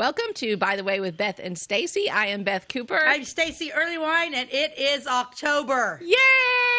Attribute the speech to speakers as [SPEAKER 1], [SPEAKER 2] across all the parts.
[SPEAKER 1] Welcome to By the Way with Beth and Stacey. I am Beth Cooper.
[SPEAKER 2] I'm Stacey Early Wine, and it is October.
[SPEAKER 1] Yay!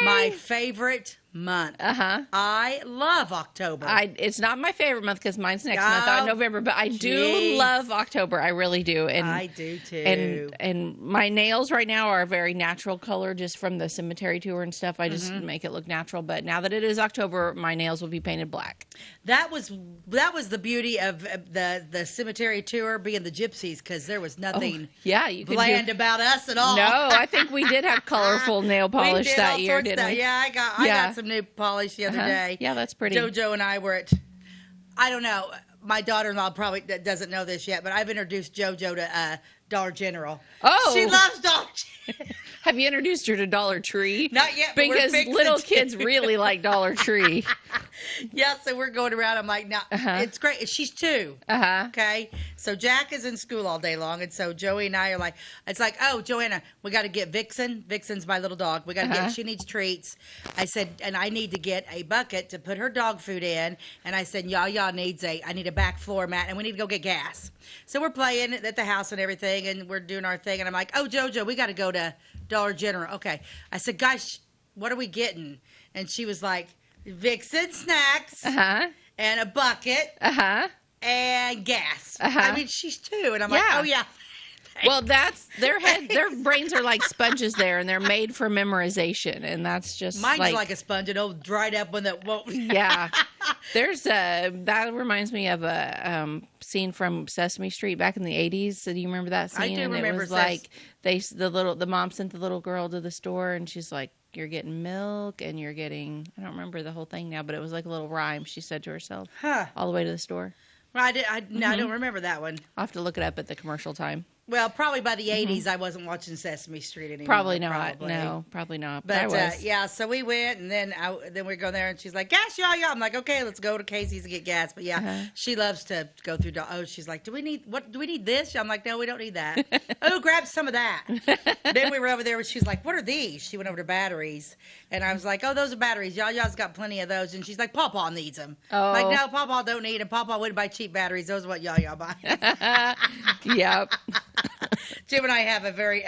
[SPEAKER 2] My favorite month. I love October.
[SPEAKER 1] It's not my favorite month because mine's next month, November, but I do love October. I really do. And
[SPEAKER 2] I do too.
[SPEAKER 1] And my nails right now are a very natural color just from the cemetery tour and stuff. I just make it look natural. But now that it is October, my nails will be painted black.
[SPEAKER 2] That was the beauty of the cemetery tour being the gypsies, because there was nothing bland about us at all.
[SPEAKER 1] No, I think we did have colorful nail polish that year, didn't we?
[SPEAKER 2] Yeah, I got some new polish the other day.
[SPEAKER 1] Yeah, that's pretty.
[SPEAKER 2] JoJo and I were at, I don't know, my daughter-in-law probably doesn't know this yet, but I've introduced JoJo to Dollar General.
[SPEAKER 1] Oh.
[SPEAKER 2] She loves Dollar General.
[SPEAKER 1] Have you introduced her to Dollar Tree?
[SPEAKER 2] Not yet, but
[SPEAKER 1] because little kids really like Dollar Tree.
[SPEAKER 2] Yeah, so we're going around. I'm like, no, it's great. She's 2. Okay, so Jack is in school all day long, and so Joey and I are like, it's like, oh, Joanna, we got to get Vixen. Vixen's my little dog. We got to get. She needs treats. I said, and I need to get a bucket to put her dog food in. And I said, Yaya needs I need a back floor mat, and we need to go get gas. So we're playing at the house and everything, and we're doing our thing. And I'm like, oh, JoJo, we got to go to Dollar General. Okay. I said, guys, what are we getting? And she was like, Vixen snacks and a bucket and gas. I mean, she's 2, and I'm like, oh yeah.
[SPEAKER 1] Well, that's their brains are like sponges there, and they're made for memorization, and that's just
[SPEAKER 2] mine's like a sponge, an old dried up one that won't.
[SPEAKER 1] Yeah, that reminds me of a scene from Sesame Street back in the 80s. Do you remember that scene?
[SPEAKER 2] I do remember.
[SPEAKER 1] It was like the mom sent the little girl to the store, and she's like, you're getting milk and you're getting, I don't remember the whole thing now, but it was like a little rhyme she said to herself all the way to the store.
[SPEAKER 2] Well, I don't remember that one.
[SPEAKER 1] I'll have to look it up at the commercial time.
[SPEAKER 2] Well, probably by the 80s, I wasn't watching Sesame Street anymore.
[SPEAKER 1] Probably not. No, probably not. But I was.
[SPEAKER 2] Yeah, so we went, and then we go there, and she's like, gas, y'all. I'm like, okay, let's go to Casey's and get gas. But yeah, she loves to go through. Oh, she's like, do we need this? I'm like, no, we don't need that. Oh, grab some of that. Then we were over there, and she's like, what are these? She went over to batteries, and I was like, oh, those are batteries. Y'all's got plenty of those. And she's like, Pawpaw needs them. Oh. I'm like, no, Pawpaw don't need them. Pawpaw wouldn't buy cheap batteries. Those are what y'all buy.
[SPEAKER 1] Yep.
[SPEAKER 2] Jim and I have a very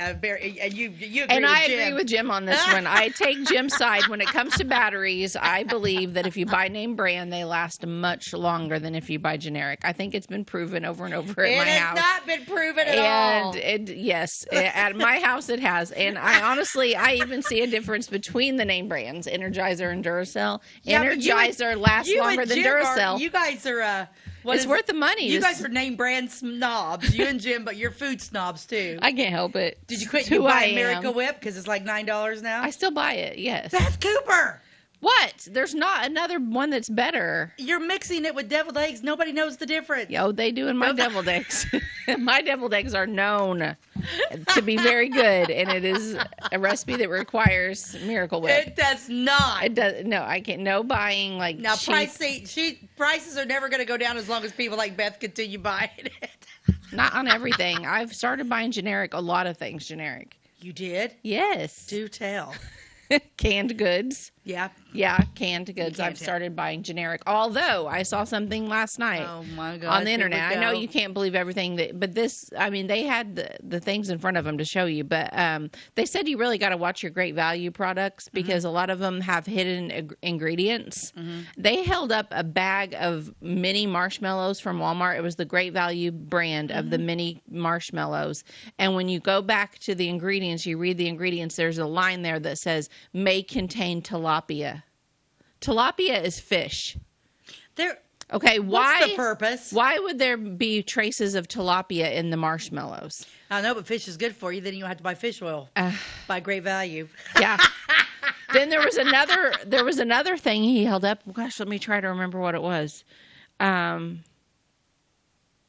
[SPEAKER 2] you agree
[SPEAKER 1] and I
[SPEAKER 2] with Jim.
[SPEAKER 1] agree with Jim on this one. I take Jim's side when it comes to batteries. I believe that if you buy name brand, they last much longer than if you buy generic. I think it's been proven over and over at my house.
[SPEAKER 2] It has not been proven at all.
[SPEAKER 1] Yes, at my house it has. And I even see a difference between the name brands, Energizer and Duracell. Yeah, Energizer lasts longer than Duracell.
[SPEAKER 2] You guys are
[SPEAKER 1] it's worth the money.
[SPEAKER 2] You guys are name brand snobs. You and Jim, but you're food snobs too.
[SPEAKER 1] I can't help it.
[SPEAKER 2] Did you quit? You buy Miracle Whip because it's like $9 now?
[SPEAKER 1] I still buy it, yes.
[SPEAKER 2] Beth Cooper!
[SPEAKER 1] What? There's not another one that's better.
[SPEAKER 2] You're mixing it with deviled eggs. Nobody knows the difference.
[SPEAKER 1] Yo, they do in my deviled eggs. My deviled eggs are known to be very good, and it is a recipe that requires Miracle Whip.
[SPEAKER 2] It does not.
[SPEAKER 1] It does. No, I can't. No buying like
[SPEAKER 2] now.
[SPEAKER 1] Cheap.
[SPEAKER 2] Prices are never going to go down as long as people like Beth continue buying it.
[SPEAKER 1] Not on everything. I've started buying generic. A lot of things generic.
[SPEAKER 2] You did?
[SPEAKER 1] Yes.
[SPEAKER 2] Do tell.
[SPEAKER 1] Canned goods.
[SPEAKER 2] Yeah.
[SPEAKER 1] Yeah, canned goods. I've started buying generic. Although I saw something last night on the internet. I know you can't believe everything but this, I mean, they had the things in front of them to show you, but they said you really got to watch your Great Value products because a lot of them have hidden ingredients. They held up a bag of mini marshmallows from Walmart. It was the Great Value brand of the mini marshmallows. And when you go back to the ingredients, you read the ingredients, there's a line there that says may contain tilapia. Tilapia is fish. Okay,
[SPEAKER 2] what's the purpose?
[SPEAKER 1] Why would there be traces of tilapia in the marshmallows?
[SPEAKER 2] I know, but fish is good for you. Then you don't have to buy fish oil. By Great Value.
[SPEAKER 1] Yeah. Then there was another thing he held up. Gosh, let me try to remember what it was.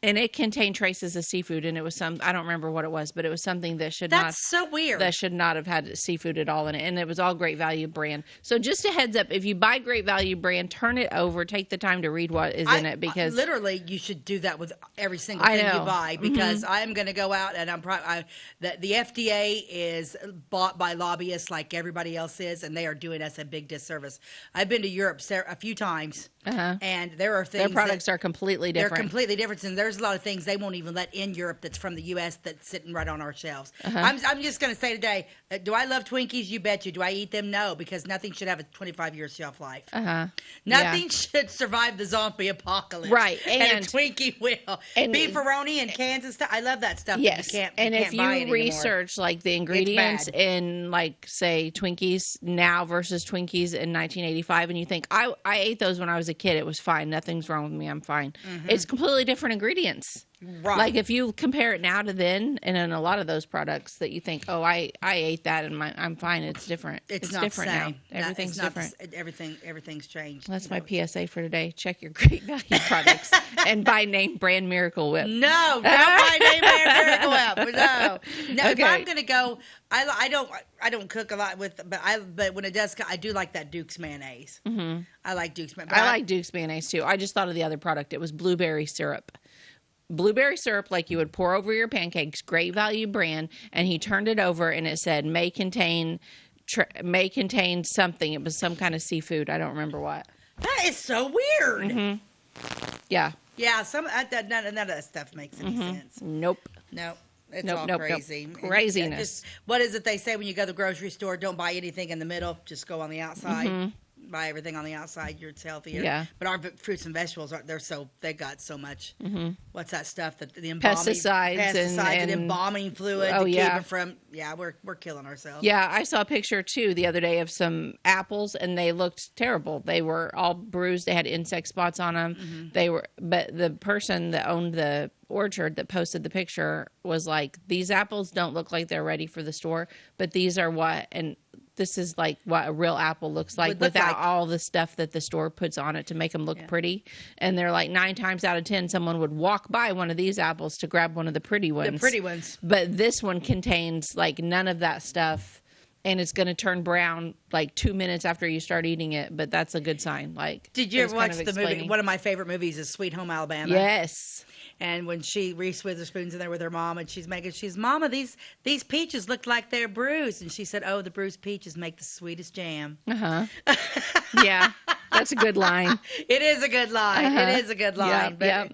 [SPEAKER 1] And it contained traces of seafood, and it was I don't remember what it was, but it was something that
[SPEAKER 2] That's so weird.
[SPEAKER 1] That should not have had seafood at all in it, and it was all Great Value brand. So just a heads up, if you buy Great Value brand, turn it over, take the time to read what is in it, because
[SPEAKER 2] literally you should do that with every single thing you buy, because I'm going to go out and the FDA is bought by lobbyists like everybody else is, and they are doing us a big disservice. I've been to Europe a few times, and there are things.
[SPEAKER 1] Their products are completely different.
[SPEAKER 2] They're completely different, and there's there's a lot of things they won't even let in Europe that's from the U.S. that's sitting right on our shelves. I'm just going to say today, do I love Twinkies? You bet you. Do I eat them? No, because nothing should have a 25-year shelf life. Nothing should survive the zombie apocalypse.
[SPEAKER 1] Right.
[SPEAKER 2] And a Twinkie will. And beefaroni and cans and stuff. I love that stuff.
[SPEAKER 1] Yes.
[SPEAKER 2] You can't
[SPEAKER 1] if
[SPEAKER 2] buy
[SPEAKER 1] you research like the ingredients in like say Twinkies now versus Twinkies in 1985 and you think I ate those when I was a kid, it was fine. Nothing's wrong with me. I'm fine. It's completely different ingredients. Right. Like if you compare it now to then, and in a lot of those products that you think, oh, I ate that and I'm fine. It's different.
[SPEAKER 2] It's not
[SPEAKER 1] different
[SPEAKER 2] the same.
[SPEAKER 1] now. Everything's different.
[SPEAKER 2] Everything's changed.
[SPEAKER 1] That's my PSA for today. Check your Great Value products and buy name brand Miracle Whip.
[SPEAKER 2] No, don't buy name brand Miracle Whip. No. Okay. If I'm gonna go, I don't cook a lot with, but when it does, I do like that Duke's mayonnaise. I like Duke's mayonnaise.
[SPEAKER 1] I like Duke's mayonnaise too. I just thought of the other product. It was blueberry syrup. Blueberry syrup like you would pour over your pancakes, Great Value brand, and he turned it over and it said may contain something. It was some kind of seafood. I don't remember what.
[SPEAKER 2] That is so weird.
[SPEAKER 1] Yeah.
[SPEAKER 2] Yeah, none of that stuff makes any sense.
[SPEAKER 1] Nope.
[SPEAKER 2] It's all crazy.
[SPEAKER 1] Nope. Craziness.
[SPEAKER 2] What is it they say when you go to the grocery store? Don't buy anything in the middle. Just go on the outside. Buy everything on the outside. It's healthier. Yeah. But our fruits and vegetables they got so much. What's that stuff that the embalming
[SPEAKER 1] pesticides
[SPEAKER 2] and embalming fluid to keep it from? Yeah, we're killing ourselves.
[SPEAKER 1] Yeah, I saw a picture too the other day of some apples and they looked terrible. They were all bruised. They had insect spots on them. But the person that owned the orchard that posted the picture was like, these apples don't look like they're ready for the store, but these are this is like what a real apple looks like without all the stuff that the store puts on it to make them look pretty. And they're like 9 times out of 10, someone would walk by one of these apples to grab one of the pretty ones.
[SPEAKER 2] The pretty ones.
[SPEAKER 1] But this one contains like none of that stuff. And it's going to turn brown like 2 minutes after you start eating it. But that's a good sign. Like,
[SPEAKER 2] did you ever watch the movie? One of my favorite movies is Sweet Home Alabama.
[SPEAKER 1] Yes.
[SPEAKER 2] And when Reese Witherspoon's in there with her mom, and she's Mama, these peaches look like they're bruised. And she said, oh, the bruised peaches make the sweetest jam.
[SPEAKER 1] Yeah, that's a good line.
[SPEAKER 2] It is a good line. It is a good line.
[SPEAKER 1] Yep.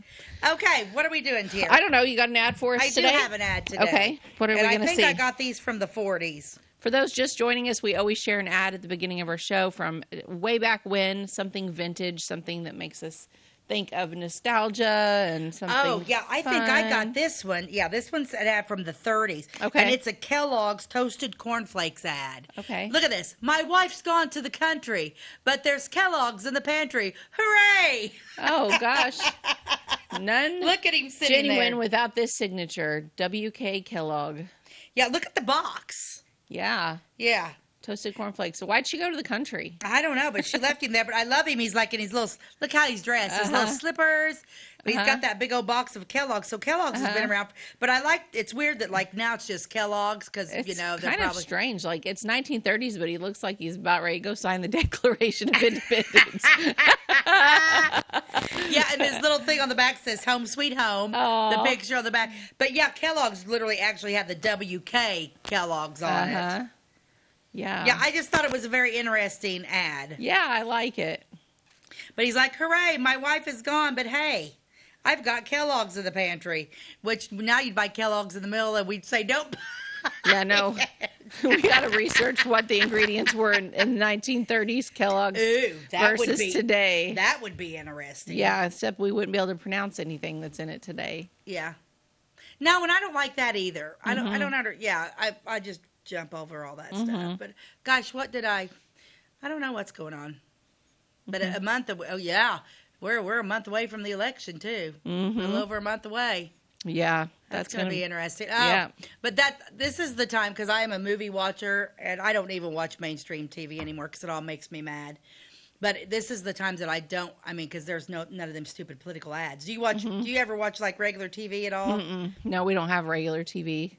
[SPEAKER 2] Okay, what are we doing here?
[SPEAKER 1] I don't know. You got an ad for us today?
[SPEAKER 2] I do have an ad today.
[SPEAKER 1] Okay, what are we going to see?
[SPEAKER 2] I think I got these from the 40s.
[SPEAKER 1] For those just joining us, we always share an ad at the beginning of our show from way back when, something vintage, something that makes us think of nostalgia and something.
[SPEAKER 2] Oh, yeah, I think I got this one. Yeah, this one's an ad from the 30s.
[SPEAKER 1] Okay.
[SPEAKER 2] And it's a Kellogg's Toasted Cornflakes ad.
[SPEAKER 1] Okay.
[SPEAKER 2] Look at this. My wife's gone to the country, but there's Kellogg's in the pantry. Hooray!
[SPEAKER 1] Oh, gosh. None.
[SPEAKER 2] Look at him sitting
[SPEAKER 1] genuine
[SPEAKER 2] there.
[SPEAKER 1] without this signature. W.K. Kellogg.
[SPEAKER 2] Yeah, look at the box.
[SPEAKER 1] Yeah.
[SPEAKER 2] Yeah.
[SPEAKER 1] Toasted cornflakes. So why'd she go to the country?
[SPEAKER 2] I don't know, but she left him there. But I love him. He's like in his little, look how he's dressed. His little slippers. He's got that big old box of Kellogg's. So Kellogg's has been around. But it's weird that like now it's just Kellogg's because, you know, they're
[SPEAKER 1] kind of strange. Like it's 1930s, but he looks like he's about ready to go sign the Declaration of Independence.
[SPEAKER 2] Yeah, and this little thing on the back says Home Sweet Home. The picture on the back. But yeah, Kellogg's literally actually have the WK Kellogg's on it.
[SPEAKER 1] Yeah.
[SPEAKER 2] Yeah, I just thought it was a very interesting ad.
[SPEAKER 1] Yeah, I like it.
[SPEAKER 2] But he's like, hooray, my wife is gone, but hey, I've got Kellogg's in the pantry. Which now you'd buy Kellogg's in the middle and we'd say, nope.
[SPEAKER 1] Yeah, no. We got to research what the ingredients were in 1930s Kellogg's versus today.
[SPEAKER 2] That would be interesting.
[SPEAKER 1] Yeah, except we wouldn't be able to pronounce anything that's in it today.
[SPEAKER 2] Yeah. No, and I don't like that either. I just jump over all that stuff. But gosh, I don't know what's going on. But a month away, we're a month away from the election too. A little over a month away.
[SPEAKER 1] Yeah,
[SPEAKER 2] that's going to be interesting. Oh,
[SPEAKER 1] yeah.
[SPEAKER 2] But this is the time because I am a movie watcher and I don't even watch mainstream TV anymore because it all makes me mad. But this is the times that because there's none of them stupid political ads. Do you watch? Do you ever watch like regular TV at all?
[SPEAKER 1] No, we don't have regular TV.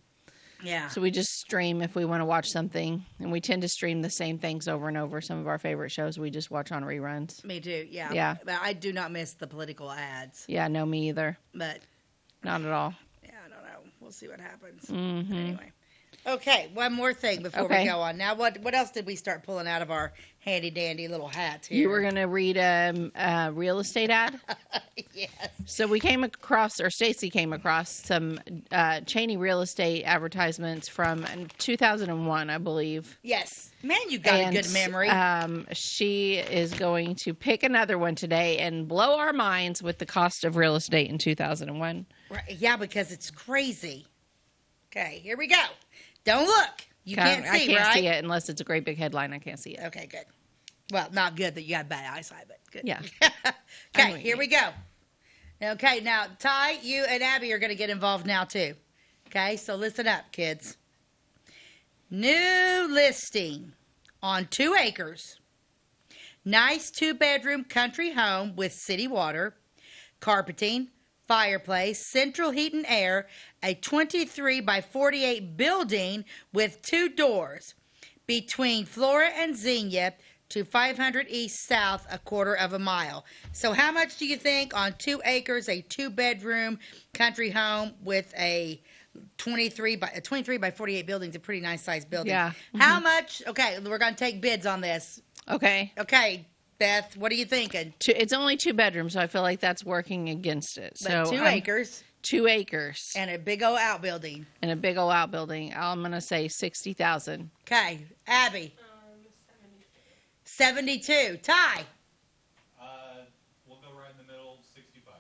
[SPEAKER 2] Yeah.
[SPEAKER 1] So we just stream if we want to watch something. And we tend to stream the same things over and over. Some of our favorite shows we just watch on reruns.
[SPEAKER 2] Me too, yeah.
[SPEAKER 1] Yeah.
[SPEAKER 2] But I do not miss the political ads.
[SPEAKER 1] Yeah, no, me either.
[SPEAKER 2] But.
[SPEAKER 1] Not at all.
[SPEAKER 2] Yeah, I don't know. We'll see what happens. Anyway. Okay, one more thing before we go on. Now, what else did we start pulling out of our handy dandy little hats here?
[SPEAKER 1] You were going to read a real estate ad?
[SPEAKER 2] Yes.
[SPEAKER 1] So we came across, or Stacey came across, some Cheney real estate advertisements from 2001, I believe.
[SPEAKER 2] Yes. Man, you got a good memory.
[SPEAKER 1] She is going to pick another one today and blow our minds with the cost of real estate in 2001.
[SPEAKER 2] Right. Yeah, because it's crazy. Okay, here we go. Don't look. You can't see,
[SPEAKER 1] I can't
[SPEAKER 2] right?
[SPEAKER 1] see it unless it's a great big headline. I can't see it.
[SPEAKER 2] Okay, good. Well, not good that you got bad eyesight, but good.
[SPEAKER 1] Yeah.
[SPEAKER 2] Okay, here we go. Okay, now, Ty, you and Abby are going to get involved now, too. Okay, so listen up, kids. New listing on 2 acres. Nice 2-bedroom country home with city water, carpeting, fireplace, central heat and air, a 23 by 48 building with 2 doors between Flora and Xenia to 500 East South, a quarter of a mile. So how much do you think on 2 acres, a 2-bedroom country home with a 23 by 48 building is a pretty nice sized building.
[SPEAKER 1] Yeah. Mm-hmm.
[SPEAKER 2] How much? Okay, we're going to take bids on this.
[SPEAKER 1] Okay.
[SPEAKER 2] Okay, Beth, what are you thinking?
[SPEAKER 1] It's only 2 bedrooms, so I feel like that's working against it.
[SPEAKER 2] But
[SPEAKER 1] So
[SPEAKER 2] 2 acres.
[SPEAKER 1] 2 acres.
[SPEAKER 2] And a big old outbuilding.
[SPEAKER 1] And a big old outbuilding. I'm going to say $60,000.
[SPEAKER 2] Okay, Abby. 72. Ty.
[SPEAKER 3] We'll go right in the middle, 65.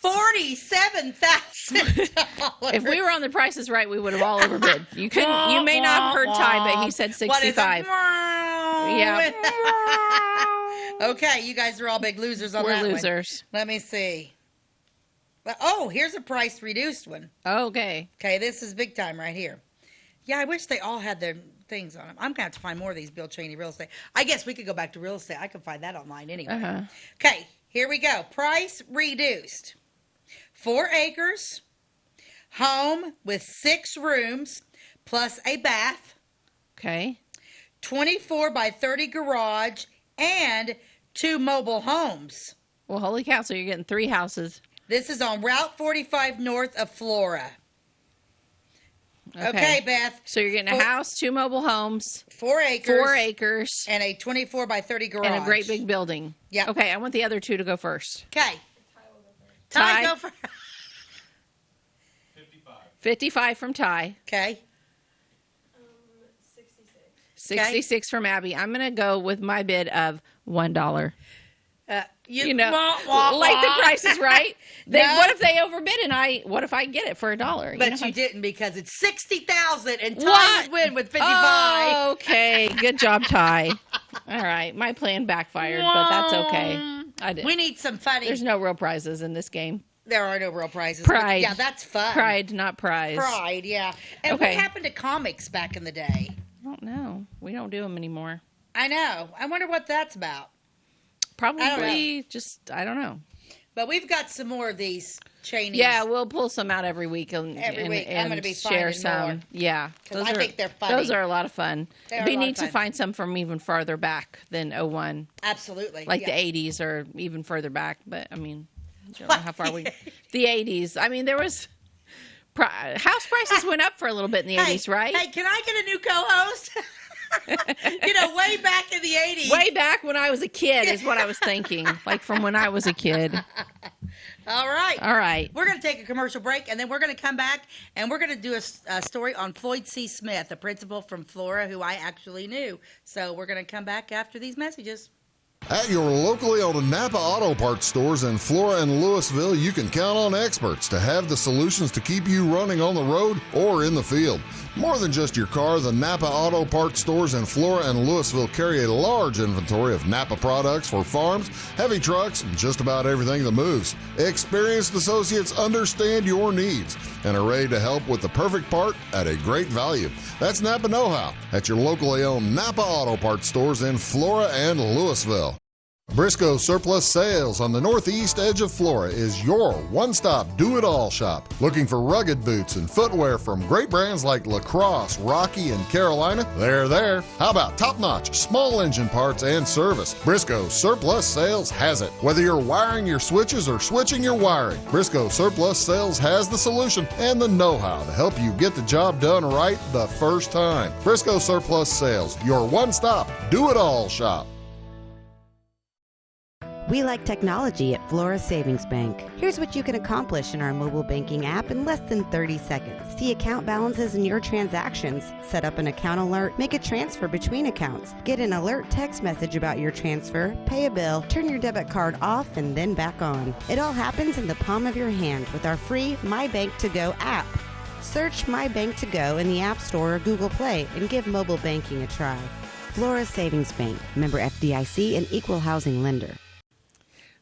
[SPEAKER 2] $47,000.
[SPEAKER 1] If we were on the Price is Right, we would have all overbid. You couldn't. You may not have heard Ty, but he said 65. Yeah.
[SPEAKER 2] Okay, you guys are all big losers on that one.
[SPEAKER 1] We're losers.
[SPEAKER 2] Let me see. Oh, here's a price reduced one.
[SPEAKER 1] Okay.
[SPEAKER 2] Okay, this is big time right here. Yeah, I wish they all had their things on them. I'm going to have to find more of these Bill Cheney real estate. I guess we could go back to real estate. I can find that online anyway.
[SPEAKER 1] Uh-huh.
[SPEAKER 2] Okay, here we go. Price reduced. 4 acres, home with 6 rooms, plus a bath.
[SPEAKER 1] Okay.
[SPEAKER 2] 24 by 30 garage, and 2 mobile homes.
[SPEAKER 1] Well, holy cow, so you're getting 3 houses.
[SPEAKER 2] This is on Route 45 north of Flora. Okay, Beth.
[SPEAKER 1] So you're getting a house, 2 mobile homes.
[SPEAKER 2] 4 acres.
[SPEAKER 1] 4 acres.
[SPEAKER 2] And a 24 by 30 garage.
[SPEAKER 1] And a great big building.
[SPEAKER 2] Yeah.
[SPEAKER 1] Okay, I want the other 2 to go first.
[SPEAKER 2] Okay.
[SPEAKER 1] Ty,
[SPEAKER 2] go first.
[SPEAKER 3] 55.
[SPEAKER 1] 55 from Ty.
[SPEAKER 2] Okay.
[SPEAKER 1] 66 from Abby. I'm going to go with my bid of $1. You know, like the Price is Right.
[SPEAKER 2] No.
[SPEAKER 1] What if they overbid and what if I get it for $1?
[SPEAKER 2] But you didn't, because it's 60,000 and Ty
[SPEAKER 1] What?
[SPEAKER 2] would win with 55.
[SPEAKER 1] Oh, okay. Good job, Ty. All right. My plan backfired, but that's okay. I did.
[SPEAKER 2] We need some funny.
[SPEAKER 1] There's no real prizes in this game.
[SPEAKER 2] There are no real prizes.
[SPEAKER 1] Pride.
[SPEAKER 2] Yeah, that's fun.
[SPEAKER 1] Pride, not prize.
[SPEAKER 2] Pride, yeah. And
[SPEAKER 1] Okay.
[SPEAKER 2] what happened to comics back in the day?
[SPEAKER 1] I don't know. We don't do them anymore.
[SPEAKER 2] I know. I wonder what that's about.
[SPEAKER 1] Probably just, I don't know.
[SPEAKER 2] But we've got some more of these Cheneys.
[SPEAKER 1] Yeah, we'll pull some out every week and
[SPEAKER 2] I'm going to be
[SPEAKER 1] share
[SPEAKER 2] finding
[SPEAKER 1] some.
[SPEAKER 2] more.
[SPEAKER 1] Yeah.
[SPEAKER 2] I think they're funny.
[SPEAKER 1] Those are a lot of fun. It'd be neat to
[SPEAKER 2] fun.
[SPEAKER 1] find some from even farther back than 01.
[SPEAKER 2] Absolutely.
[SPEAKER 1] Like the 80s or even further back. But, I mean, I don't know how far we... The 80s. I mean, there was... House prices went up for a little bit in the 80s, right?
[SPEAKER 2] Hey, can I get a new co-host? Way back in the 80s.
[SPEAKER 1] Way back when I was a kid is what I was thinking. Like from when I was a kid.
[SPEAKER 2] All right.
[SPEAKER 1] All right.
[SPEAKER 2] We're going to take a commercial break, and then we're going to come back, and we're going to do a story on Floyd C. Smith, a principal from Flora who I actually knew. So we're going to come back after these messages.
[SPEAKER 4] At your locally owned Napa Auto Parts stores in Flora and Louisville, you can count on experts to have the solutions to keep you running on the road or in the field. More than just your car, the Napa Auto Parts stores in Flora and Louisville carry a large inventory of Napa products for farms, heavy trucks, and just about everything that moves. Experienced associates understand your needs and are ready to help with the perfect part at a great value. That's Napa Know-How at your locally owned Napa Auto Parts stores in Flora and Louisville. Briscoe Surplus Sales on the northeast edge of Flora is your one-stop do-it-all shop. Looking for rugged boots and footwear from great brands like Lacrosse, Rocky, and Carolina? They're there. How about top-notch small engine parts and service? Briscoe Surplus Sales has it. Whether you're wiring your switches or switching your wiring, Briscoe Surplus Sales has the solution and the know-how to help you get the job done right the first time. Briscoe Surplus Sales, your one-stop do-it-all shop.
[SPEAKER 5] We like technology at Flora Savings Bank. Here's what you can accomplish in our mobile banking app in less than 30 seconds. See account balances in your transactions, set up an account alert, make a transfer between accounts, get an alert text message about your transfer, pay a bill, turn your debit card off and then back on. It all happens in the palm of your hand with our free My Bank to Go app. Search My Bank to Go in the App Store or Google Play and give mobile banking a try. Flora Savings Bank, member FDIC and equal housing lender.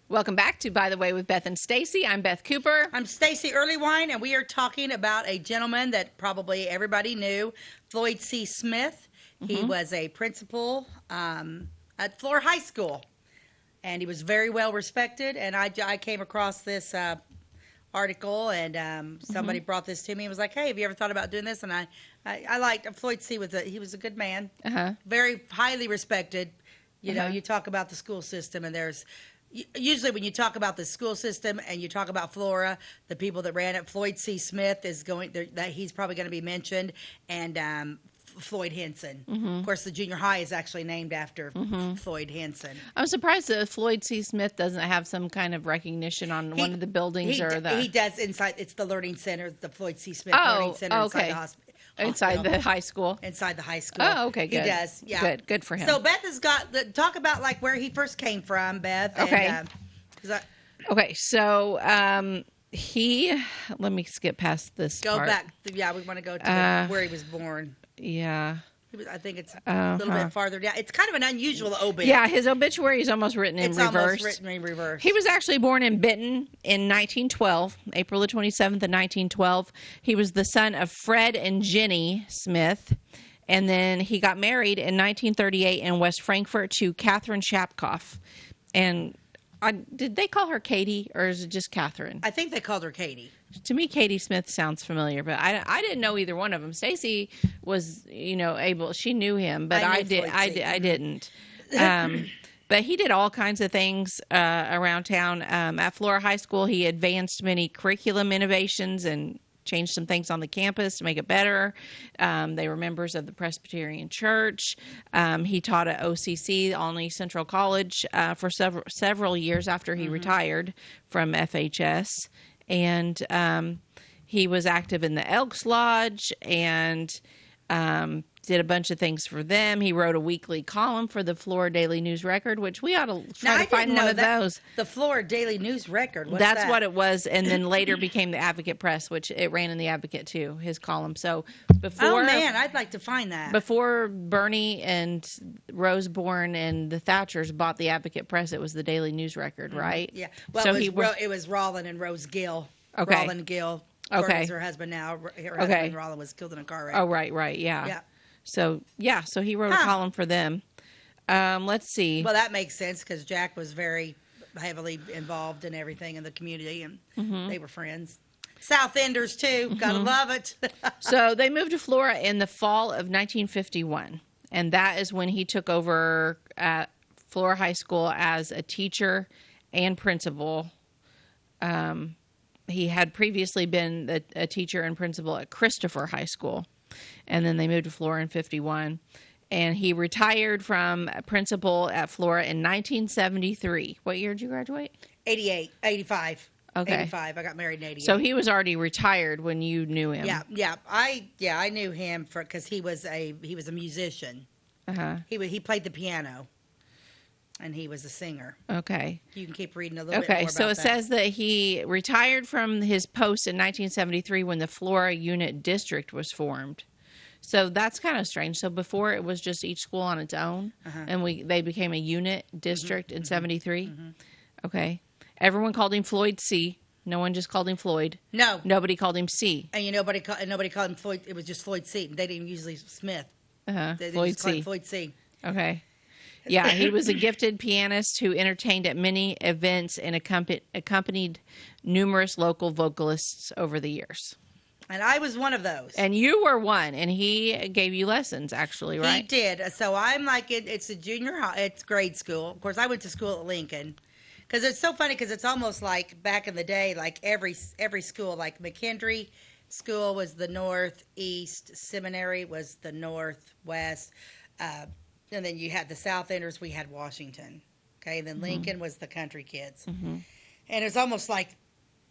[SPEAKER 1] Welcome back to By the Way with Beth and Stacey. I'm Beth Cooper.
[SPEAKER 2] I'm Stacey Earlywine, and we are talking about a gentleman that probably everybody knew, Floyd C. Smith. He was a principal at Flora High School, and he was very well respected. And I came across this article, and somebody brought this to me and was like, "Hey, have you ever thought about doing this?" And I liked Floyd C. He was a good man, very highly respected. You know, you talk about the school system, and there's usually when you talk about the school system and you talk about Flora, the people that ran it, Floyd C. Smith is going there, that he's probably going to be mentioned, and Floyd Henson. Of course, the junior high is actually named after Floyd Henson.
[SPEAKER 1] I'm surprised that Floyd C. Smith doesn't have some kind of recognition on one of the buildings
[SPEAKER 2] He does inside. It's the Learning Center, the Floyd C. Smith Learning Center inside the hospital.
[SPEAKER 1] Inside the high school?
[SPEAKER 2] Inside the high school.
[SPEAKER 1] Oh, okay, good.
[SPEAKER 2] He does, yeah.
[SPEAKER 1] Good for him.
[SPEAKER 2] So Beth has got, talk about like where he first came from, Beth.
[SPEAKER 1] Okay.
[SPEAKER 2] And,
[SPEAKER 1] okay, so let me skip past this
[SPEAKER 2] Go
[SPEAKER 1] part.
[SPEAKER 2] back. Yeah, we want to go to where he was born.
[SPEAKER 1] Yeah.
[SPEAKER 2] I think it's a little bit farther down. It's kind of an unusual obit.
[SPEAKER 1] Yeah, his obituary is almost written in reverse.
[SPEAKER 2] It's almost written in reverse.
[SPEAKER 1] He was actually born in Benton in 1912, April the 27th of 1912. He was the son of Fred and Jenny Smith, and then he got married in 1938 in West Frankfort to Catherine Shapkoff. And did they call her Katie, or is it just Catherine?
[SPEAKER 2] I think they called her Katie.
[SPEAKER 1] To me, Katie Smith sounds familiar, but I didn't know either one of them. Stacey was, she knew him, but I didn't. But he did all kinds of things around town. At Flora High School, he advanced many curriculum innovations and changed some things on the campus to make it better. They were members of the Presbyterian Church. He taught at OCC, Olney Central College, for several years after he retired from FHS. And he was active in the Elks Lodge and did a bunch of things for them. He wrote a weekly column for the Flora Daily News Record, which we ought to try to find one of those.
[SPEAKER 2] The Flora Daily News Record.
[SPEAKER 1] That's what it was, and then later became the Advocate Press, which it ran in the Advocate too, his column. So before,
[SPEAKER 2] oh man, I'd like to find that.
[SPEAKER 1] Before Bernie and Roseborn and the Thatchers bought the Advocate Press, it was the Daily News Record, right?
[SPEAKER 2] Yeah. Well, so it was Rollin and Rose Gill.
[SPEAKER 1] Okay.
[SPEAKER 2] Rollin Gill.
[SPEAKER 1] Okay.
[SPEAKER 2] Her husband now. Her husband Rollin was killed in a car wreck.
[SPEAKER 1] Oh, right, yeah.
[SPEAKER 2] Yeah.
[SPEAKER 1] So he wrote a column for them. Let's see.
[SPEAKER 2] Well, that makes sense because Jack was very heavily involved in everything in the community, and they were friends. South Enders, too. Gotta love it.
[SPEAKER 1] So they moved to Flora in the fall of 1951, and that is when he took over at Flora High School as a teacher and principal. He had previously been a teacher and principal at Christopher High School. And then they moved to Flora in 51. And he retired from principal at Flora in 1973. What year did you graduate?
[SPEAKER 2] 85.
[SPEAKER 1] Okay.
[SPEAKER 2] 85. I got married in 88.
[SPEAKER 1] So he was already retired when you knew him.
[SPEAKER 2] Yeah. I knew him because he was a musician. He played the piano. And he was a singer. Okay. You can keep reading a little bit more about that.
[SPEAKER 1] Okay, so it says that he retired from his post in 1973 when the Flora Unit District was formed. So that's kind of strange. So before it was just each school on its own, and they became a unit district in 73? Okay. Everyone called him Floyd C. No one just called him Floyd.
[SPEAKER 2] No.
[SPEAKER 1] Nobody called him C.
[SPEAKER 2] And nobody called him Floyd. It was just Floyd C. They didn't usually Smith.
[SPEAKER 1] Floyd C.
[SPEAKER 2] Floyd C.
[SPEAKER 1] Okay. Yeah, he was a gifted pianist who entertained at many events and accompanied numerous local vocalists over the years.
[SPEAKER 2] And I was one of those.
[SPEAKER 1] And you were one, and he gave you lessons, actually, right?
[SPEAKER 2] He did. So I'm like, it's a it's grade school. Of course, I went to school at Lincoln. Because it's so funny, because it's almost like back in the day, like every school, like McKendree School was the northeast, Seminary was the northwest, and then you had the South Enders, we had Washington. Okay, and then Lincoln was the country kids. And it's almost like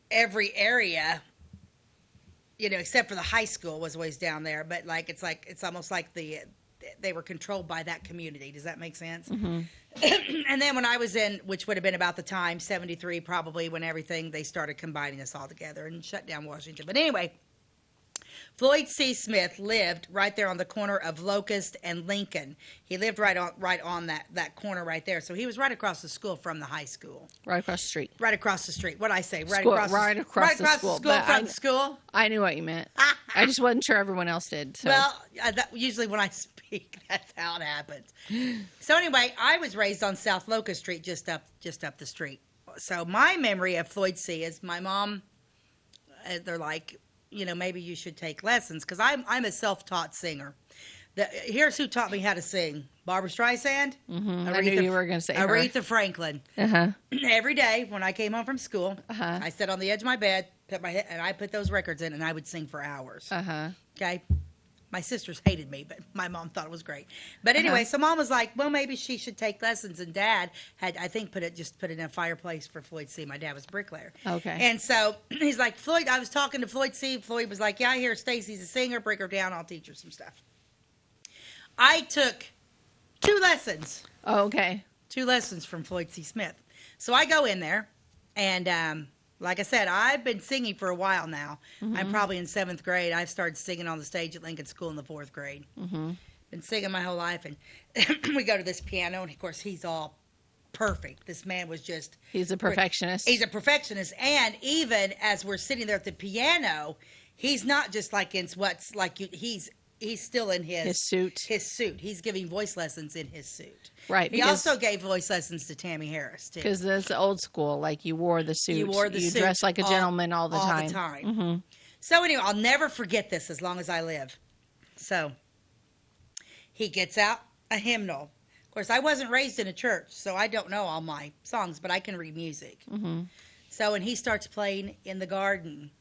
[SPEAKER 2] every area, except for the high school was always down there, but it's almost like they were controlled by that community. Does that make sense? And then when I was in, which would have been about the time, 73 probably, when they started combining us all together and shut down Washington. But anyway, Floyd C. Smith lived right there on the corner of Locust and Lincoln. He lived right on that corner right there. So he was right across the school from the high school.
[SPEAKER 1] Right across the street.
[SPEAKER 2] Right across the street. What'd I say? Right
[SPEAKER 1] school,
[SPEAKER 2] across the school. From the school.
[SPEAKER 1] I knew what you meant. I just wasn't sure everyone else did. So.
[SPEAKER 2] Well, usually when I speak, that's how it happens. So anyway, I was raised on South Locust Street, just up the street. So my memory of Floyd C. is my mom. They're like, maybe you should take lessons, because I'm a self-taught singer. Here's who taught me how to sing: Barbra Streisand.
[SPEAKER 1] I knew you were going to say
[SPEAKER 2] Aretha Franklin. Every day when I came home from school, I sat on the edge of my bed, and I put those records in, and I would sing for hours. Okay. My sisters hated me, but my mom thought it was great. But anyway, so Mom was like, well, maybe she should take lessons. And Dad had, I think, put it in a fireplace for Floyd C. My dad was a bricklayer.
[SPEAKER 1] Okay.
[SPEAKER 2] And so he's like, Floyd, I was talking to Floyd C. Floyd was like, yeah, I hear Stacey's a singer. Bring her down. I'll teach her some stuff. I took 2 lessons.
[SPEAKER 1] Oh, okay.
[SPEAKER 2] 2 lessons from Floyd C. Smith. So I go in there, and like I said, I've been singing for a while now. I'm probably in 7th grade. I started singing on the stage at Lincoln School in the 4th grade. Been singing my whole life. And we go to this piano, and, of course, he's all perfect. This man was just...
[SPEAKER 1] He's a perfectionist.
[SPEAKER 2] He's a perfectionist. And even as we're sitting there at the piano, he's not just like in what's like... He's still in his
[SPEAKER 1] suit.
[SPEAKER 2] His suit. He's giving voice lessons in his suit.
[SPEAKER 1] Right.
[SPEAKER 2] He also gave voice lessons to Tammy Harris, too.
[SPEAKER 1] Because that's old school. Like, you wore the suit. You dressed like a gentleman all the time.
[SPEAKER 2] All the time. So, anyway, I'll never forget this as long as I live. So, he gets out a hymnal. Of course, I wasn't raised in a church, so I don't know all my songs, but I can read music. So, and he starts playing In the Garden.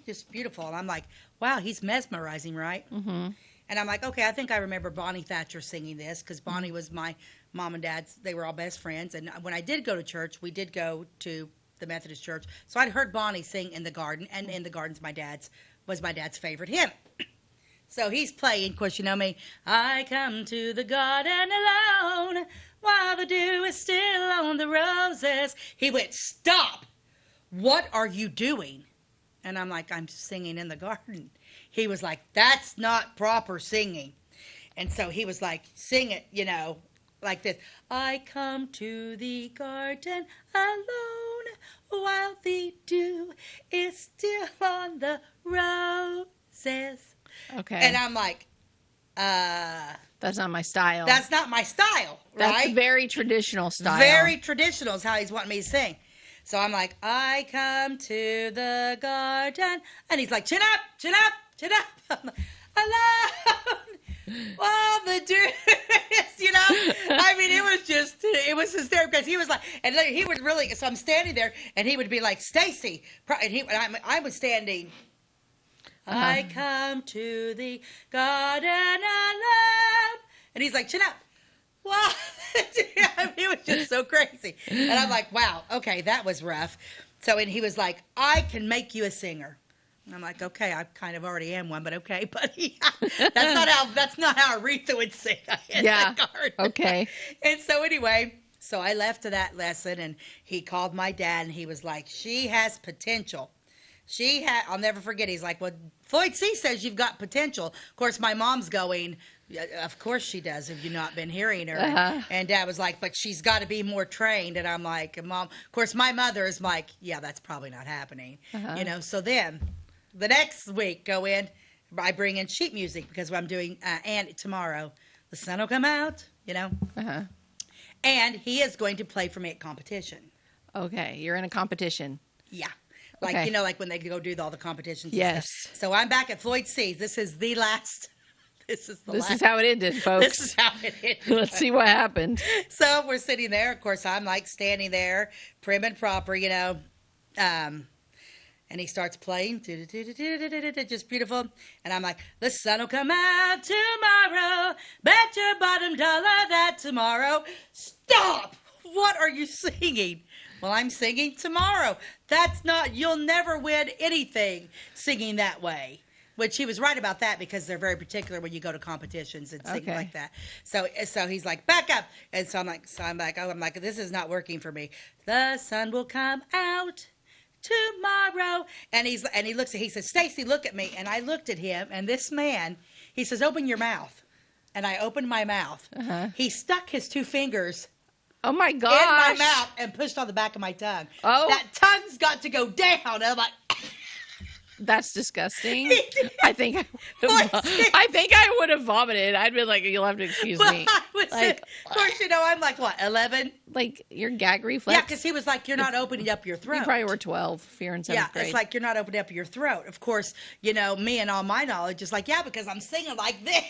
[SPEAKER 2] Just beautiful. And I'm like, wow, he's mesmerizing, right? And I'm like, okay, I think I remember Bonnie Thatcher singing this, because Bonnie was my mom and dad's, they were all best friends. And when I did go to church, we did go to the Methodist church. So I'd heard Bonnie sing In the Garden, and In the Garden's was my dad's favorite hymn. So he's playing, of course, you know me. I come to the garden alone while the dew is still on the roses. He went, stop. What are you doing? And I'm like, I'm singing in the garden. He was like, that's not proper singing. And so he was like, sing it, like this. I come to the garden alone while the dew is still on the roses.
[SPEAKER 1] Okay.
[SPEAKER 2] And I'm like,
[SPEAKER 1] that's not my style.
[SPEAKER 2] That's not my style, right?
[SPEAKER 1] That's very traditional style.
[SPEAKER 2] Very traditional is how he's wanting me to sing. So I'm like, I come to the garden. And he's like, chin up, chin up, chin up. I'm like, alone. Well, the dude, I mean, it was hysterical, because he was like, and he would really, so I'm standing there, and he would be like, Stacey, and I was standing, I come to the garden alone. And he's like, chin up. Wow. It was just so crazy. And I'm like, wow, okay, that was rough. So, and he was like, I can make you a singer. And I'm like, okay, I kind of already am one, but okay, buddy. That's not how Aretha would sing.
[SPEAKER 1] Yeah. Okay.
[SPEAKER 2] And so anyway, so I left to that lesson, and he called my dad, and he was like, she has potential. I'll never forget. He's like, well, Floyd C. says you've got potential. Of course, my mom's going, of course she does. Have you not been hearing her? And Dad was like, but she's got to be more trained. And I'm like, Mom, of course, my mother is like, yeah, that's probably not happening. So then the next week I bring in sheet music, because I'm doing, and tomorrow the sun will come out, And he is going to play for me at competition.
[SPEAKER 1] Okay, you're in a competition.
[SPEAKER 2] Yeah. Like,
[SPEAKER 1] okay.
[SPEAKER 2] you know, like when they go do all the competitions.
[SPEAKER 1] Yes.
[SPEAKER 2] So I'm back at Floyd C's. This is the last. This is
[SPEAKER 1] how it ended, folks.
[SPEAKER 2] This is how it ended.
[SPEAKER 1] Let's see what happened.
[SPEAKER 2] So we're sitting there. Of course, I'm like standing there, prim and proper, you know. And he starts playing, just beautiful. And I'm like, the sun will come out tomorrow. Bet your bottom dollar that tomorrow. Stop! What are you singing? Well, I'm singing Tomorrow. That's not, you'll never win anything singing that way. Which he was right about that because they're very particular when you go to competitions and sing like that. So he's like, back up. And so I'm like, this is not working for me. The sun will come out tomorrow. And he looks at, he says, Stacey, look at me. And I looked at him, and this man, he says, open your mouth. And I opened my mouth. He stuck his 2 fingers
[SPEAKER 1] oh my gosh,
[SPEAKER 2] in my mouth and pushed on the back of my tongue.
[SPEAKER 1] Oh,
[SPEAKER 2] that tongue's got to go down. And I'm like,
[SPEAKER 1] that's disgusting. I think I would have vomited. I'd be like, you'll have to excuse me.
[SPEAKER 2] Like, of course, you know, I'm like, what, 11?
[SPEAKER 1] Like, your gag reflex?
[SPEAKER 2] Yeah, because he was like, you're not opening up your throat.
[SPEAKER 1] You probably were 12 if you're in 7th grade.
[SPEAKER 2] Yeah, it's like you're not opening up your throat. Of course, you know, me and all my knowledge is like, yeah, because I'm singing like this.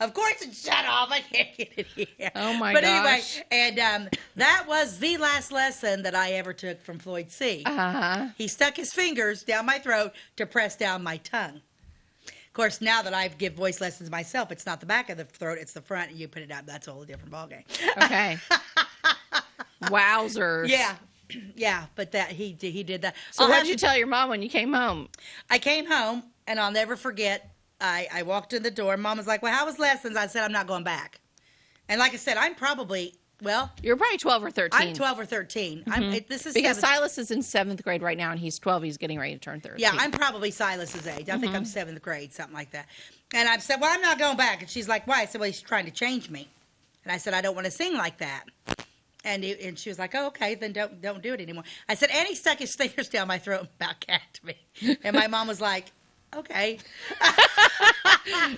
[SPEAKER 2] Of course, it's shut off. I can't get it here.
[SPEAKER 1] Oh, my gosh. But anyway,
[SPEAKER 2] and that was the last lesson that I ever took from Floyd C. He stuck his fingers down my throat to press down my tongue. Of course, now that I give voice lessons myself, it's not the back of the throat, it's the front, and you put it up. That's a whole different ballgame.
[SPEAKER 1] Okay. Wowzers.
[SPEAKER 2] Yeah, but that he did that.
[SPEAKER 1] So what did you tell your mom when you came home?
[SPEAKER 2] I came home, and I'll never forget, I walked in the door, and Mom was like, well, how was lessons? I said, I'm not going back. And like I said, I'm probably... Well,
[SPEAKER 1] you're probably 12 or 13.
[SPEAKER 2] I'm 12 or 13. This is
[SPEAKER 1] because Silas is in 7th grade right now, and he's 12. He's getting ready to turn 13.
[SPEAKER 2] Yeah, I'm probably Silas's age. I think I'm 7th grade, something like that. And I said, well, I'm not going back. And she's like, why? I said, well, he's trying to change me. And I said, I don't want to sing like that. And she was like, oh, okay, then don't do it anymore. I said, and he stuck his fingers down my throat and about gagged me. And my mom was like, okay.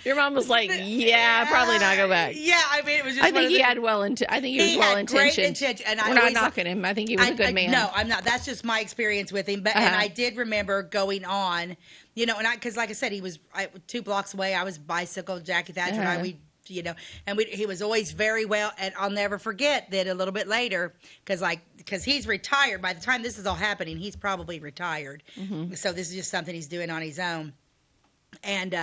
[SPEAKER 1] Your mom was like, yeah, probably not go back.
[SPEAKER 2] Yeah, I mean, it was just
[SPEAKER 1] I think he was well-intentioned.
[SPEAKER 2] Great intention. And
[SPEAKER 1] we're not knocking him. I think he was a good man.
[SPEAKER 2] No, I'm not. That's just my experience with him. But and I did remember going on, you know, and because like I said, he was 2 blocks away. I was bicycle, Jackie Thatcher and I, you know, and he was always very well. And I'll never forget that a little bit later, because he's retired. By the time this is all happening, he's probably retired. So this is just something he's doing on his own. And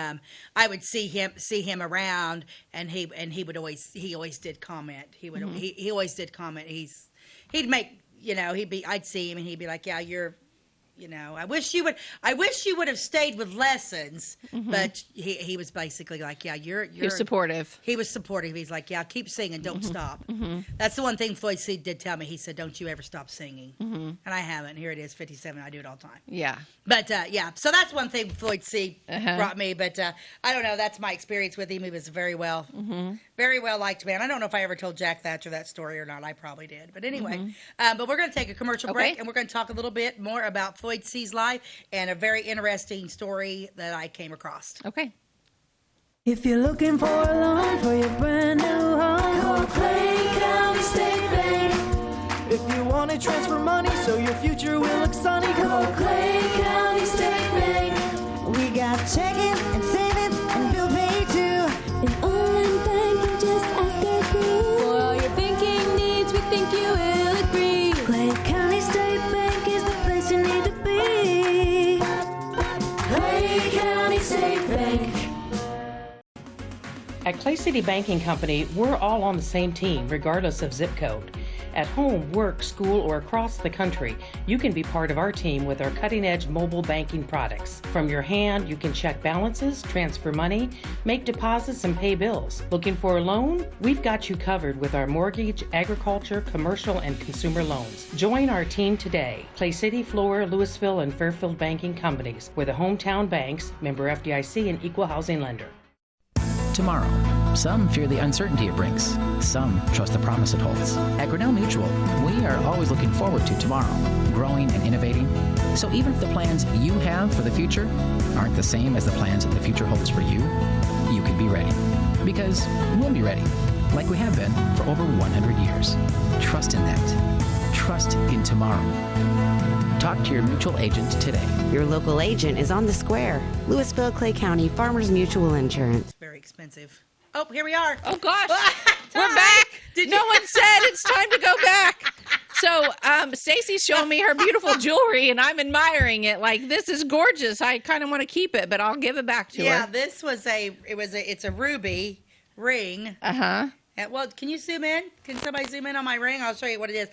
[SPEAKER 2] I would see him around, and he always did comment. He always did comment. He'd make, you know, I'd see him and he'd be like, yeah, you're, you know, I wish you would have stayed with lessons. But he was basically like, yeah, you're
[SPEAKER 1] supportive.
[SPEAKER 2] He was supportive. He's like, yeah, keep singing, don't stop. That's the one thing Floyd C did tell me. He said, don't you ever stop singing. And I haven't. Here it is, 57. I do it all the time.
[SPEAKER 1] Yeah.
[SPEAKER 2] But yeah, so that's one thing Floyd C brought me. But I don't know. That's my experience with him. He was very well liked man. I don't know if I ever told Jack Thatcher that story or not. I probably did. But anyway, but we're going to take a commercial break, and we're going to talk a little bit more about Floyd C's life and a very interesting story that I came across.
[SPEAKER 1] Okay.
[SPEAKER 6] If you're looking for a loan for your brand new home, call Clay County State Bank. If you want to transfer money so your future will look sunny, call Clay County State Bank.
[SPEAKER 5] We got checking and savings and bill pay too.
[SPEAKER 7] An online bank, just ask our crew. For all your banking needs, we think you will agree.
[SPEAKER 6] Clay County State Bank is the place you need to be. Clay County State Bank.
[SPEAKER 8] At Clay City Banking Company, we're all on the same team, regardless of zip code. At home, work, school, or across the country, you can be part of our team with our cutting-edge mobile banking products. From your hand, you can check balances, transfer money, make deposits, and pay bills. Looking for a loan? We've got you covered with our mortgage, agriculture, commercial, and consumer loans. Join our team today. Clay City, Flora, Louisville, and Fairfield Banking Companies. We're the hometown banks, member FDIC, and equal housing lender.
[SPEAKER 9] Tomorrow. Some fear the uncertainty it brings. Some trust the promise it holds. At Grinnell Mutual, we are always looking forward to tomorrow, growing and innovating. So even if the plans you have for the future aren't the same as the plans that the future holds for you, you can be ready. Because we'll be ready. like we have been for over 100 years. Trust in that. Trust in tomorrow. Talk to your mutual agent today.
[SPEAKER 5] Your local agent is on the square. Louisville, Clay County, Farmers Mutual Insurance.
[SPEAKER 2] It's very expensive. Oh, here we are.
[SPEAKER 1] Oh, gosh. We're back. No one said it's time to go back. So Stacey's showing me her beautiful jewelry, and I'm admiring it. Like, this is gorgeous. I kind of want to keep it, but I'll give it back to her.
[SPEAKER 2] Yeah, it's a ruby ring.
[SPEAKER 1] Uh-huh.
[SPEAKER 2] Well, can you zoom in? Can somebody zoom in on my ring? I'll show you what it is.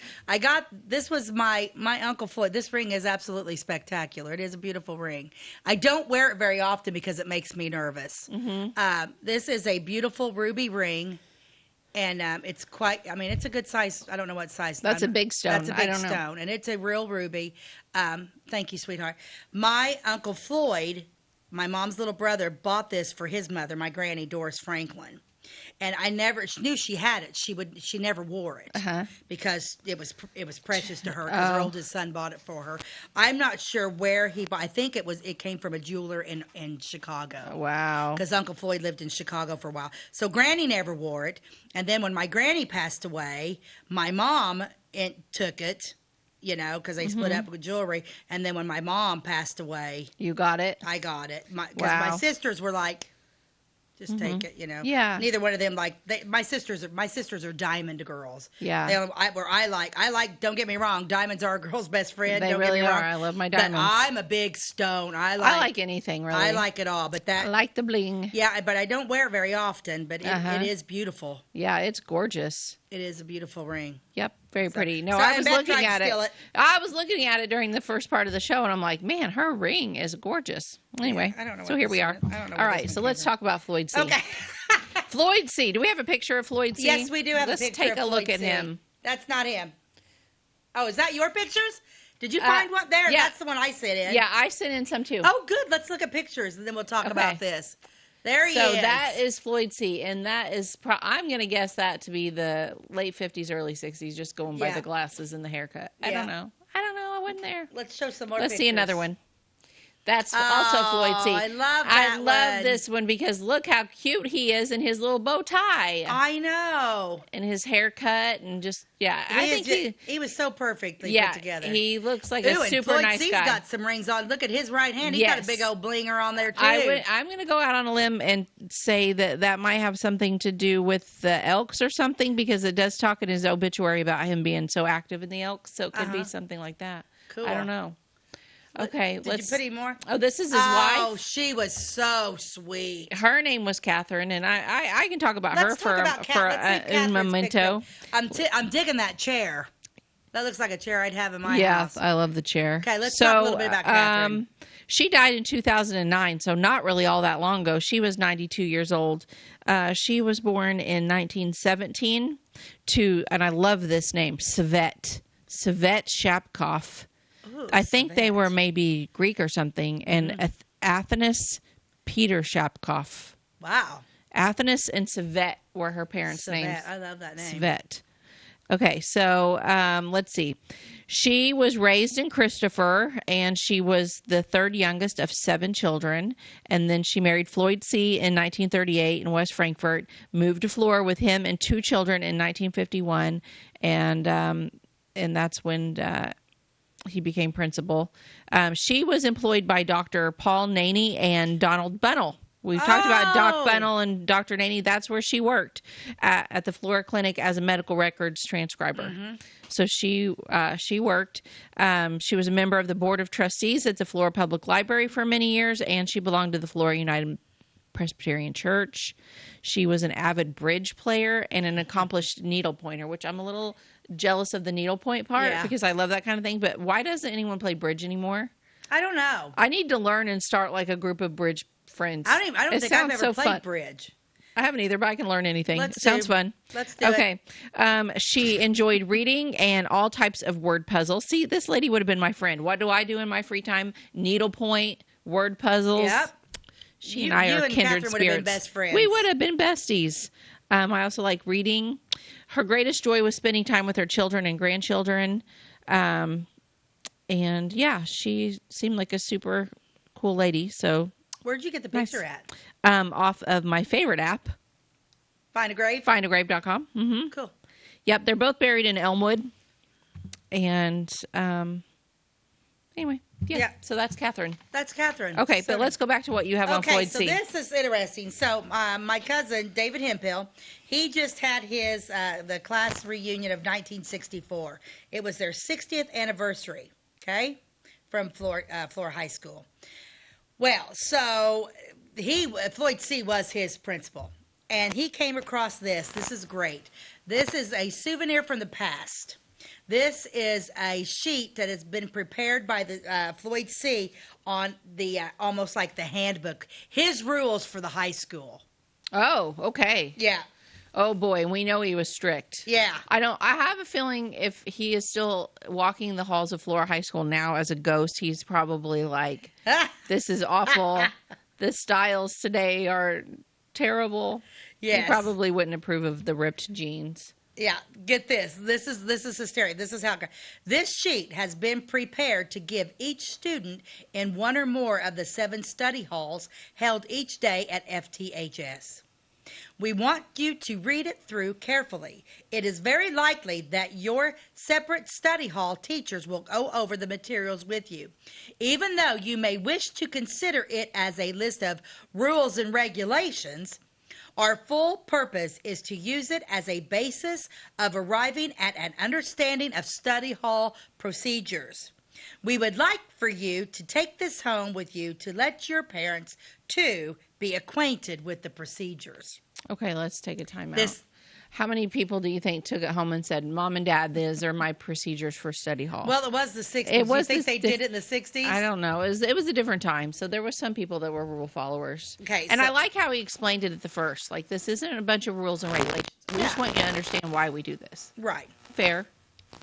[SPEAKER 2] This was my Uncle Floyd. This ring is absolutely spectacular. It is a beautiful ring. I don't wear it very often because it makes me nervous.
[SPEAKER 1] Mm-hmm.
[SPEAKER 2] This is a beautiful ruby ring, and it's it's a good size. I don't know what size.
[SPEAKER 1] That's a big stone.
[SPEAKER 2] That's a big stone, and it's a real ruby. Thank you, sweetheart. My Uncle Floyd, my mom's little brother, bought this for his mother, my granny, Doris Franklin. And I never knew she had it. She never wore it because it was precious to her. Because her oldest son bought it for her. I'm not sure where he bought. I think it came from a jeweler in Chicago.
[SPEAKER 1] Wow.
[SPEAKER 2] Because Uncle Floyd lived in Chicago for a while. So Granny never wore it. And then when my granny passed away, my mom took it. Because they split up with jewelry. And then when my mom passed away,
[SPEAKER 1] you got it.
[SPEAKER 2] I got it. Because my sisters were like, just take it,
[SPEAKER 1] Yeah.
[SPEAKER 2] Neither one of them my sisters are diamond girls.
[SPEAKER 1] Yeah.
[SPEAKER 2] I like. Don't get me wrong, diamonds are a girl's best friend.
[SPEAKER 1] They
[SPEAKER 2] don't
[SPEAKER 1] really
[SPEAKER 2] get me wrong.
[SPEAKER 1] are. I love my diamonds.
[SPEAKER 2] But I'm a big stone. I
[SPEAKER 1] like anything really.
[SPEAKER 2] I like it all, but
[SPEAKER 1] I like the bling.
[SPEAKER 2] Yeah, but I don't wear it very often. But it is beautiful.
[SPEAKER 1] Yeah, it's gorgeous.
[SPEAKER 2] It is a beautiful ring.
[SPEAKER 1] Yep, very pretty. No, I was looking at it. I was looking at it during the first part of the show, and I'm like, man, her ring is gorgeous. Anyway,
[SPEAKER 2] I don't know.
[SPEAKER 1] So here we are.
[SPEAKER 2] I don't know.
[SPEAKER 1] All right, so let's talk about Floyd C.
[SPEAKER 2] Okay.
[SPEAKER 1] Floyd C. Do we have a picture of Floyd C?
[SPEAKER 2] Yes, we do have
[SPEAKER 1] Let's
[SPEAKER 2] a picture.
[SPEAKER 1] Let's take
[SPEAKER 2] of
[SPEAKER 1] a look
[SPEAKER 2] Floyd
[SPEAKER 1] at
[SPEAKER 2] C.
[SPEAKER 1] him.
[SPEAKER 2] That's not him. Oh, is that your pictures? Did you find one there?
[SPEAKER 1] Yeah.
[SPEAKER 2] That's the one I sent in.
[SPEAKER 1] Yeah, I sent in some too.
[SPEAKER 2] Oh, good. Let's look at pictures, and then we'll talk about this. There he is.
[SPEAKER 1] So that is Floyd C. And that is, I'm going to guess that to be the late 50s, early 60s, just going by the glasses and the haircut. I don't know. I wasn't there.
[SPEAKER 2] Let's show some more
[SPEAKER 1] Let's
[SPEAKER 2] pictures.
[SPEAKER 1] see another one. That's also Floyd C.
[SPEAKER 2] I love that
[SPEAKER 1] I love this one because look how cute he is in his little bow tie.
[SPEAKER 2] I know.
[SPEAKER 1] And his haircut and just, I think
[SPEAKER 2] he was so perfectly put together.
[SPEAKER 1] He looks like a super
[SPEAKER 2] Floyd
[SPEAKER 1] nice
[SPEAKER 2] C's
[SPEAKER 1] guy.
[SPEAKER 2] Got some rings on. Look at his right hand. He's got a big old blinger on there, too.
[SPEAKER 1] I'm going to go out on a limb and say that might have something to do with the Elks or something because it does talk in his obituary about him being so active in the Elks. So it could be something like that.
[SPEAKER 2] Cool.
[SPEAKER 1] I don't know. Okay,
[SPEAKER 2] Did you put any more?
[SPEAKER 1] Oh, this is his wife.
[SPEAKER 2] Oh, she was so sweet.
[SPEAKER 1] Her name was Catherine, and I can talk about her for a memento.
[SPEAKER 2] I'm digging that chair. That looks like a chair I'd have in my house.
[SPEAKER 1] Yeah, I love the chair.
[SPEAKER 2] Okay, let's talk a little bit about Catherine.
[SPEAKER 1] She died in 2009, so not really all that long ago. She was 92 years old. She was born in 1917 and I love this name, Svet Shapkoff.
[SPEAKER 2] Ooh,
[SPEAKER 1] I think they were maybe Greek or something. And Athanas Peter Shapkoff.
[SPEAKER 2] Wow.
[SPEAKER 1] Athanas and Svet were her parents' names.
[SPEAKER 2] I love that name.
[SPEAKER 1] Svet. Okay, so let's see. She was raised in Christopher, and she was the third youngest of 7 children. And then she married Floyd C. in 1938 in West Frankfort, moved to Flora with him and 2 children in 1951, and that's when he became principal. She was employed by Dr. Paul Naney and Donald Bunnell. We've talked about Doc Bunnell and Dr. Naney. That's where she worked at the Flora Clinic as a medical records transcriber. Mm-hmm. So she worked. She was a member of the Board of Trustees at the Flora Public Library for many years, and she belonged to the Flora United Presbyterian Church. She was an avid bridge player and an accomplished needlepointer, which I'm a little jealous of the needlepoint part because I love that kind of thing. But why doesn't anyone play bridge anymore?
[SPEAKER 2] I don't know.
[SPEAKER 1] I need to learn and start like a group of bridge friends.
[SPEAKER 2] I don't think I've ever played bridge.
[SPEAKER 1] I haven't either, but I can learn anything. Sounds fun.
[SPEAKER 2] Let's do it.
[SPEAKER 1] Okay. She enjoyed reading and all types of word puzzles. See, this lady would have been my friend. What do I do in my free time? Needlepoint, word puzzles.
[SPEAKER 2] Yep.
[SPEAKER 1] She and I are kindred
[SPEAKER 2] Catherine
[SPEAKER 1] spirits.
[SPEAKER 2] Would have been best friends.
[SPEAKER 1] We would have been besties. I also like reading. Her greatest joy was spending time with her children and grandchildren. And yeah, she seemed like a super cool lady. So
[SPEAKER 2] where'd you get the picture at?
[SPEAKER 1] Off of my favorite app. findagrave.com. Mm-hmm.
[SPEAKER 2] Cool.
[SPEAKER 1] Yep, they're both buried in Elmwood. And anyway, yeah. So that's Catherine.
[SPEAKER 2] That's Catherine.
[SPEAKER 1] Okay, but let's go back to what you have on Floyd C.
[SPEAKER 2] Okay, so this is interesting. So my cousin, David Hemphill, he just had his the class reunion of 1964. It was their 60th anniversary, okay, from Flora High School. Well, so Floyd C. was his principal, and he came across this. This is great. This is a souvenir from the past. This is a sheet that has been prepared by the Floyd C. on the almost like the handbook. His rules for the high school.
[SPEAKER 1] Oh, okay.
[SPEAKER 2] Yeah.
[SPEAKER 1] Oh boy, and we know he was strict.
[SPEAKER 2] Yeah.
[SPEAKER 1] I have a feeling if he is still walking the halls of Flora High School now as a ghost, he's probably like, this is awful. The styles today are terrible. Yes. He probably wouldn't approve of the ripped jeans.
[SPEAKER 2] Yeah, get this. This is hysteria. This is how it goes. This sheet has been prepared to give each student in one or more of the 7 study halls held each day at FTHS. We want you to read it through carefully. It is very likely that your separate study hall teachers will go over the materials with you. Even though you may wish to consider it as a list of rules and regulations, our full purpose is to use it as a basis of arriving at an understanding of study hall procedures. We would like for you to take this home with you to let your parents, too, be acquainted with the procedures.
[SPEAKER 1] Okay, let's take a time out. How many people do you think took it home and said, Mom and Dad, these are my procedures for study hall?
[SPEAKER 2] Well, it was the 60s. You think they did it in the 60s?
[SPEAKER 1] I don't know. It was a different time. So there were some people that were rule followers.
[SPEAKER 2] Okay.
[SPEAKER 1] And I like how he explained it at the first. Like, this isn't a bunch of rules and regulations. We just want you to understand why we do this.
[SPEAKER 2] Right.
[SPEAKER 1] Fair.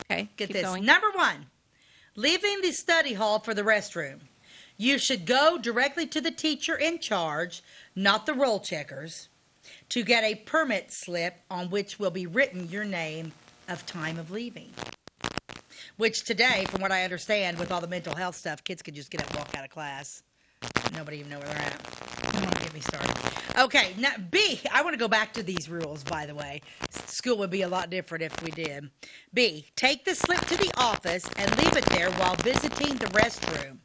[SPEAKER 1] Okay.
[SPEAKER 2] Get this. Going. Number 1, leaving the study hall for the restroom. You should go directly to the teacher in charge, not the roll checkers, to get a permit slip on which will be written your name of time of leaving. Which today, from what I understand, with all the mental health stuff, kids could just get up and walk out of class. Nobody even know where they're at. Don't get me started. Okay, now B, I want to go back to these rules, by the way. School would be a lot different if we did. B, take the slip to the office and leave it there while visiting the restroom.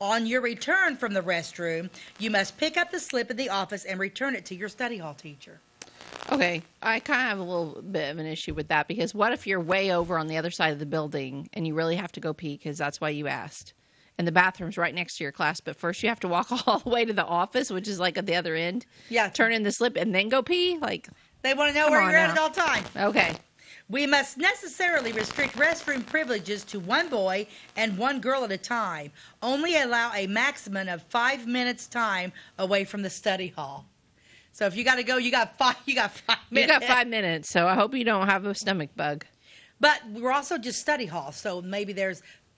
[SPEAKER 2] On your return from the restroom, you must pick up the slip in the office and return it to your study hall teacher.
[SPEAKER 1] Okay, I kind of have a little bit of an issue with that because what if you're way over on the other side of the building and you really have to go pee because that's why you asked? And the bathroom's right next to your class, but first you have to walk all the way to the office, which is like at the other end.
[SPEAKER 2] Yeah.
[SPEAKER 1] Turn in the slip and then go pee? Like,
[SPEAKER 2] they want to know where you're at all time.
[SPEAKER 1] Okay.
[SPEAKER 2] We must necessarily restrict restroom privileges to one boy and one girl at a time. Only allow a maximum of 5 minutes time away from the study hall. So if you got to go, you got 5 minutes.
[SPEAKER 1] You got 5 minutes, so I hope you don't have a stomach bug.
[SPEAKER 2] But we're also just study hall, so maybe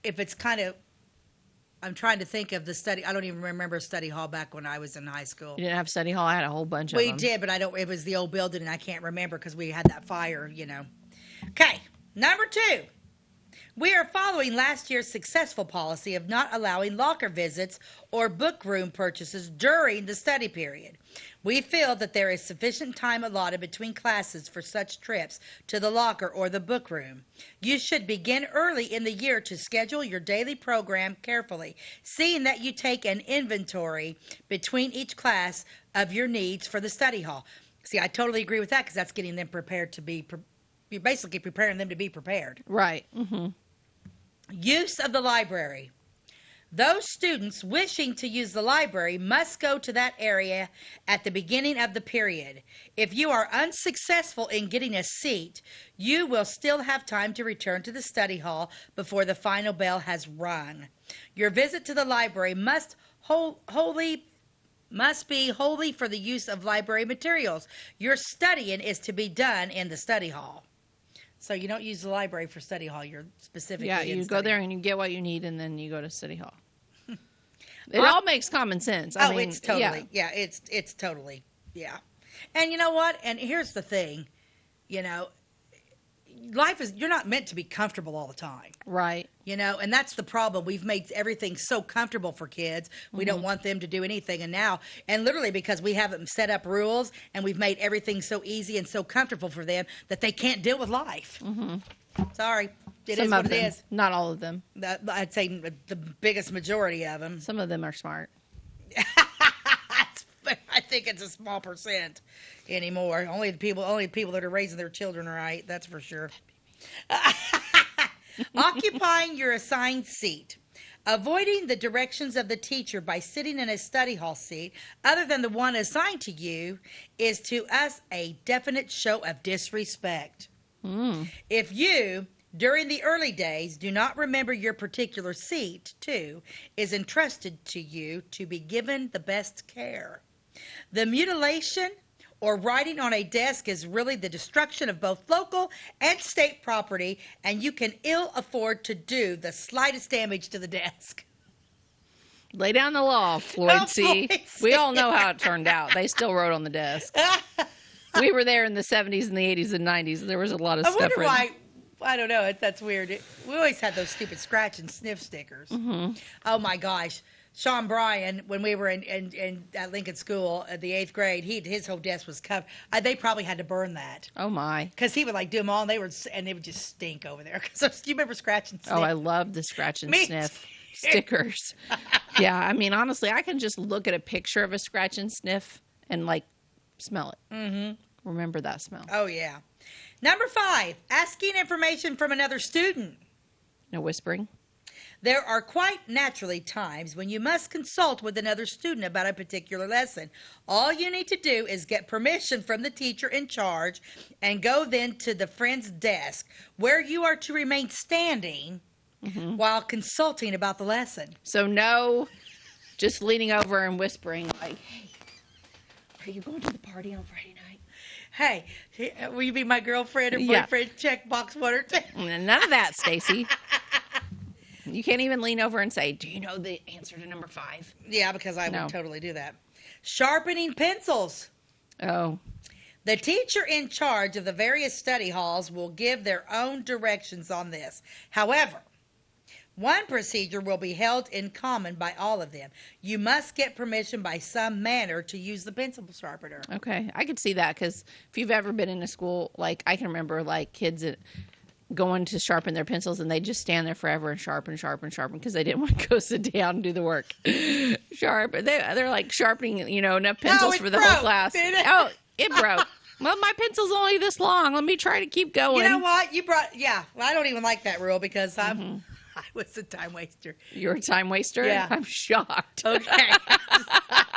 [SPEAKER 2] if it's kind of, I'm trying to think of the study. I don't even remember study hall back when I was in high school.
[SPEAKER 1] You didn't have study hall? I had a whole bunch of them.
[SPEAKER 2] We did, but it was the old building, and I can't remember because we had that fire, Okay, number 2. We are following last year's successful policy of not allowing locker visits or book room purchases during the study period. We feel that there is sufficient time allotted between classes for such trips to the locker or the book room. You should begin early in the year to schedule your daily program carefully, seeing that you take an inventory between each class of your needs for the study hall. See, I totally agree with that because that's getting them prepared to be you're basically preparing them to be prepared.
[SPEAKER 1] Right. Mm-hmm.
[SPEAKER 2] Use of the library. Those students wishing to use the library must go to that area at the beginning of the period. If you are unsuccessful in getting a seat, you will still have time to return to the study hall before the final bell has rung. Your visit to the library must be wholly for the use of library materials. Your studying is to be done in the study hall. So you don't use the library for study hall. You're specifically
[SPEAKER 1] you go there and you get what you need, and then you go to study hall. It all makes common sense. I mean,
[SPEAKER 2] it's totally, it's totally, yeah. And you know what? And here's the thing, you're not meant to be comfortable all the time.
[SPEAKER 1] Right.
[SPEAKER 2] You know, and that's the problem. We've made everything so comfortable for kids. We don't want them to do anything. And literally because we haven't set up rules and we've made everything so easy and so comfortable for them that they can't deal with life. Sorry. It is what it is.
[SPEAKER 1] Not all of them.
[SPEAKER 2] I'd say the biggest majority of them.
[SPEAKER 1] Some of them are smart.
[SPEAKER 2] I think it's a small percent anymore. Only the people that are raising their children right. That's for sure. Occupying your assigned seat. Avoiding the directions of the teacher by sitting in a study hall seat other than the one assigned to you is to us a definite show of disrespect. If you, during the early days, do not remember your particular seat, too, is entrusted to you to be given the best care. The mutilation or writing on a desk is really the destruction of both local and state property, and you can ill afford to do the slightest damage to the desk.
[SPEAKER 1] Lay down the law, Floyd C. We all know how it turned out. They still wrote on the desk. We were there in the 70s and the 80s and 90s. There was a lot of stuff.
[SPEAKER 2] I wonder why. I don't know. That's weird. We always had those stupid scratch and sniff stickers. Oh, my gosh. Sean Bryan, when we were in at Lincoln School at the 8th grade, his whole desk was covered. They probably had to burn that.
[SPEAKER 1] Oh, my.
[SPEAKER 2] Because he would, do them all, and they would just stink over there. Do you remember scratch and sniff?
[SPEAKER 1] Oh, I love the scratch and sniff stickers. Yeah, I mean, honestly, I can just look at a picture of a scratch and sniff and, smell it. Remember that smell.
[SPEAKER 2] Oh, yeah. Number 5, asking information from another student.
[SPEAKER 1] No whispering.
[SPEAKER 2] There are quite naturally times when you must consult with another student about a particular lesson. All you need to do is get permission from the teacher in charge and go then to the friend's desk where you are to remain standing while consulting about the lesson.
[SPEAKER 1] So no just leaning over and whispering hey, are you going to the party on Friday night?
[SPEAKER 2] Hey, will you be my girlfriend or boyfriend? Check box 1 or 2.
[SPEAKER 1] None of that, Stacey. You can't even lean over and say, do you know the answer to number 5?
[SPEAKER 2] Yeah, because I would totally do that. Sharpening pencils.
[SPEAKER 1] Oh.
[SPEAKER 2] The teacher in charge of the various study halls will give their own directions on this. However, one procedure will be held in common by all of them. You must get permission by some manner to use the pencil sharpener.
[SPEAKER 1] Okay, I could see that because if you've ever been in a school, I can remember kids going to sharpen their pencils and they just stand there forever and sharpen because they didn't want to go sit down and do the work. They're sharpening, enough pencils for the whole class. Oh, it broke. Well, my pencil's only this long. Let me try to keep going.
[SPEAKER 2] You know what? Well, I don't even like that rule because I was a time waster.
[SPEAKER 1] You're a time waster?
[SPEAKER 2] Yeah.
[SPEAKER 1] I'm shocked.
[SPEAKER 2] Okay.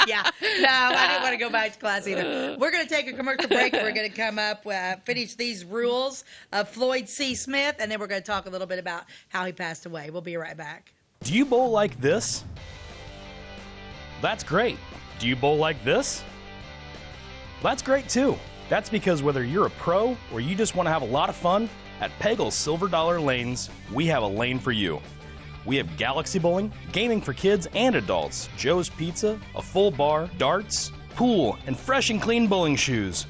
[SPEAKER 2] Yeah. No, I didn't want to go back to class either. We're going to take a commercial break. We're going to come up, finish these rules of Floyd C. Smith, and then we're going to talk a little bit about how he passed away. We'll be right back.
[SPEAKER 10] Do you bowl like this? That's great. Do you bowl like this? That's great too. That's because whether you're a pro or you just want to have a lot of fun, at Pegel's Silver Dollar Lanes, we have a lane for you. We have galaxy bowling, gaming for kids and adults, Joe's Pizza, a full bar, darts, pool, and fresh and clean bowling shoes.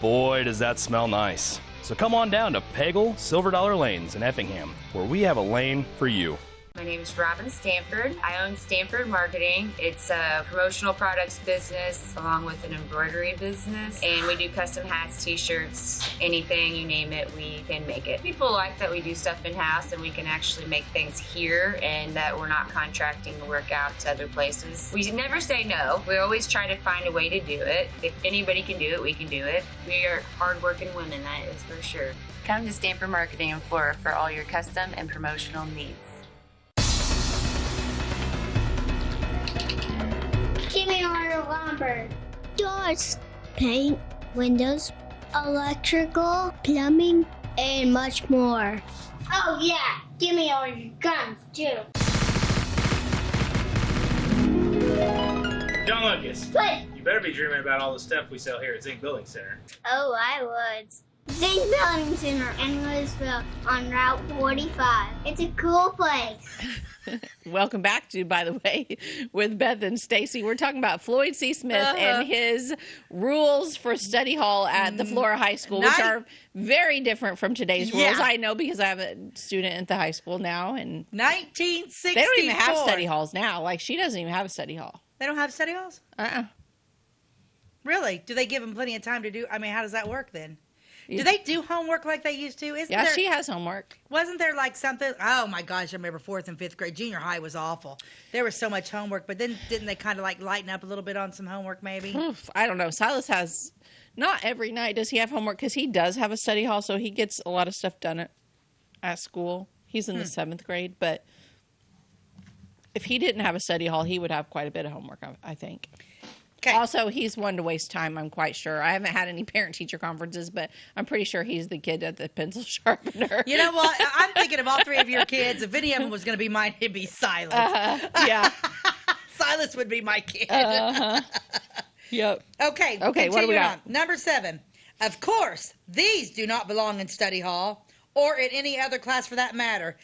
[SPEAKER 10] Boy, does that smell nice. So come on down to Pegel Silver Dollar Lanes in Effingham, where we have a lane for you.
[SPEAKER 11] My name is Robin Stanford. I own Stanford Marketing. It's a promotional products business along with an embroidery business. And we do custom hats, t-shirts, anything, you name it, we can make it. People like that we do stuff in-house and we can actually make things here and that we're not contracting to work out to other places. We never say no. We always try to find a way to do it. If anybody can do it, we can do it. We are hardworking women, that is for sure. Come to Stanford Marketing in Flora for all your custom and promotional needs.
[SPEAKER 12] Give me a lumber. Doors, paint, windows, electrical, plumbing, and much more. Oh yeah, give me all your guns too.
[SPEAKER 13] John Lucas.
[SPEAKER 12] What?
[SPEAKER 13] You better be dreaming about all the stuff we sell here at Zink Building Center.
[SPEAKER 12] Oh, I would. Zane Billington in Louisville on Route 45. It's a cool place.
[SPEAKER 1] Welcome back to, by the way, with Beth and Stacey. We're talking about Floyd C. Smith and his rules for study hall at the Flora High School, which are very different from today's rules. I know because I have a student at the high school now. And
[SPEAKER 2] 1964.
[SPEAKER 1] They don't even have study halls now. Like, she doesn't even have a study hall.
[SPEAKER 2] They don't have study halls? Really? Do they give them plenty of time to do? I mean, how does that work then? Do they do homework like they used to?
[SPEAKER 1] She has homework.
[SPEAKER 2] Wasn't there like something? Oh my gosh, I remember 4th and 5th grade. Junior high was awful. There was so much homework, but then didn't they kind of like lighten up a little bit on some homework maybe?
[SPEAKER 1] I don't know. Silas has, not every night does he have homework, because he does have a study hall, so he gets a lot of stuff done at school. He's in the 7th grade, but if he didn't have a study hall, he would have quite a bit of homework, I think. Okay. Also, he's one to waste time, I'm quite sure. I haven't had any parent-teacher conferences, but I'm pretty sure he's the kid at the pencil sharpener.
[SPEAKER 2] You know what? I'm thinking of all three of your kids. If any of them was going to be mine, it'd be Silas.
[SPEAKER 1] Yeah.
[SPEAKER 2] Silas would be my kid.
[SPEAKER 1] Yep.
[SPEAKER 2] Okay,
[SPEAKER 1] what do we got?
[SPEAKER 2] Number 7. Of course, these do not belong in study hall or in any other class for that matter.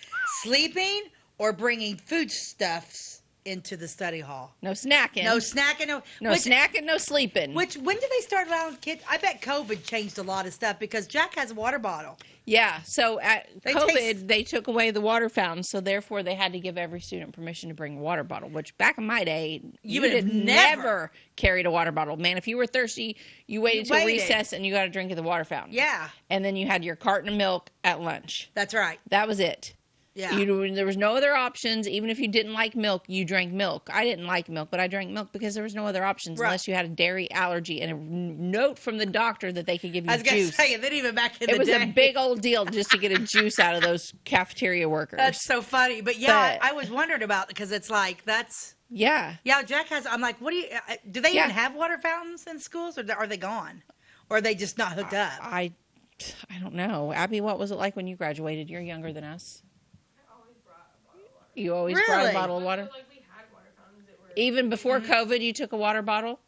[SPEAKER 2] Sleeping or bringing foodstuffs into the study hall.
[SPEAKER 1] No snacking.
[SPEAKER 2] No snacking.
[SPEAKER 1] No snacking, no sleeping.
[SPEAKER 2] When did they start allowing kids? I bet COVID changed a lot of stuff because Jack has a water bottle.
[SPEAKER 1] Yeah, so at COVID, they took away the water fountain, so therefore they had to give every student permission to bring a water bottle, which back in my day, you would have never carried a water bottle. Man, if you were thirsty, you waited till recess and you got a drink at the water fountain.
[SPEAKER 2] Yeah.
[SPEAKER 1] And then you had your carton of milk at lunch.
[SPEAKER 2] That's right.
[SPEAKER 1] That was it.
[SPEAKER 2] Yeah.
[SPEAKER 1] There was no other options. Even if you didn't like milk, you drank milk. I didn't like milk, but I drank milk because there was no other options unless you had a dairy allergy and a note from the doctor that they could give you juice.
[SPEAKER 2] I was going to say, then even back in the day.
[SPEAKER 1] It was a big old deal just to get a juice out of those cafeteria workers.
[SPEAKER 2] That's so funny. But yeah, I was wondering about it because it's like, that's...
[SPEAKER 1] Yeah.
[SPEAKER 2] Yeah, Jack has... I'm like, do they even have water fountains in schools or are they gone? Or are they just not hooked up?
[SPEAKER 1] I don't know. Abby, what was it like when you graduated? You're younger than us. You always brought a bottle of water? Even before COVID, you took a water bottle?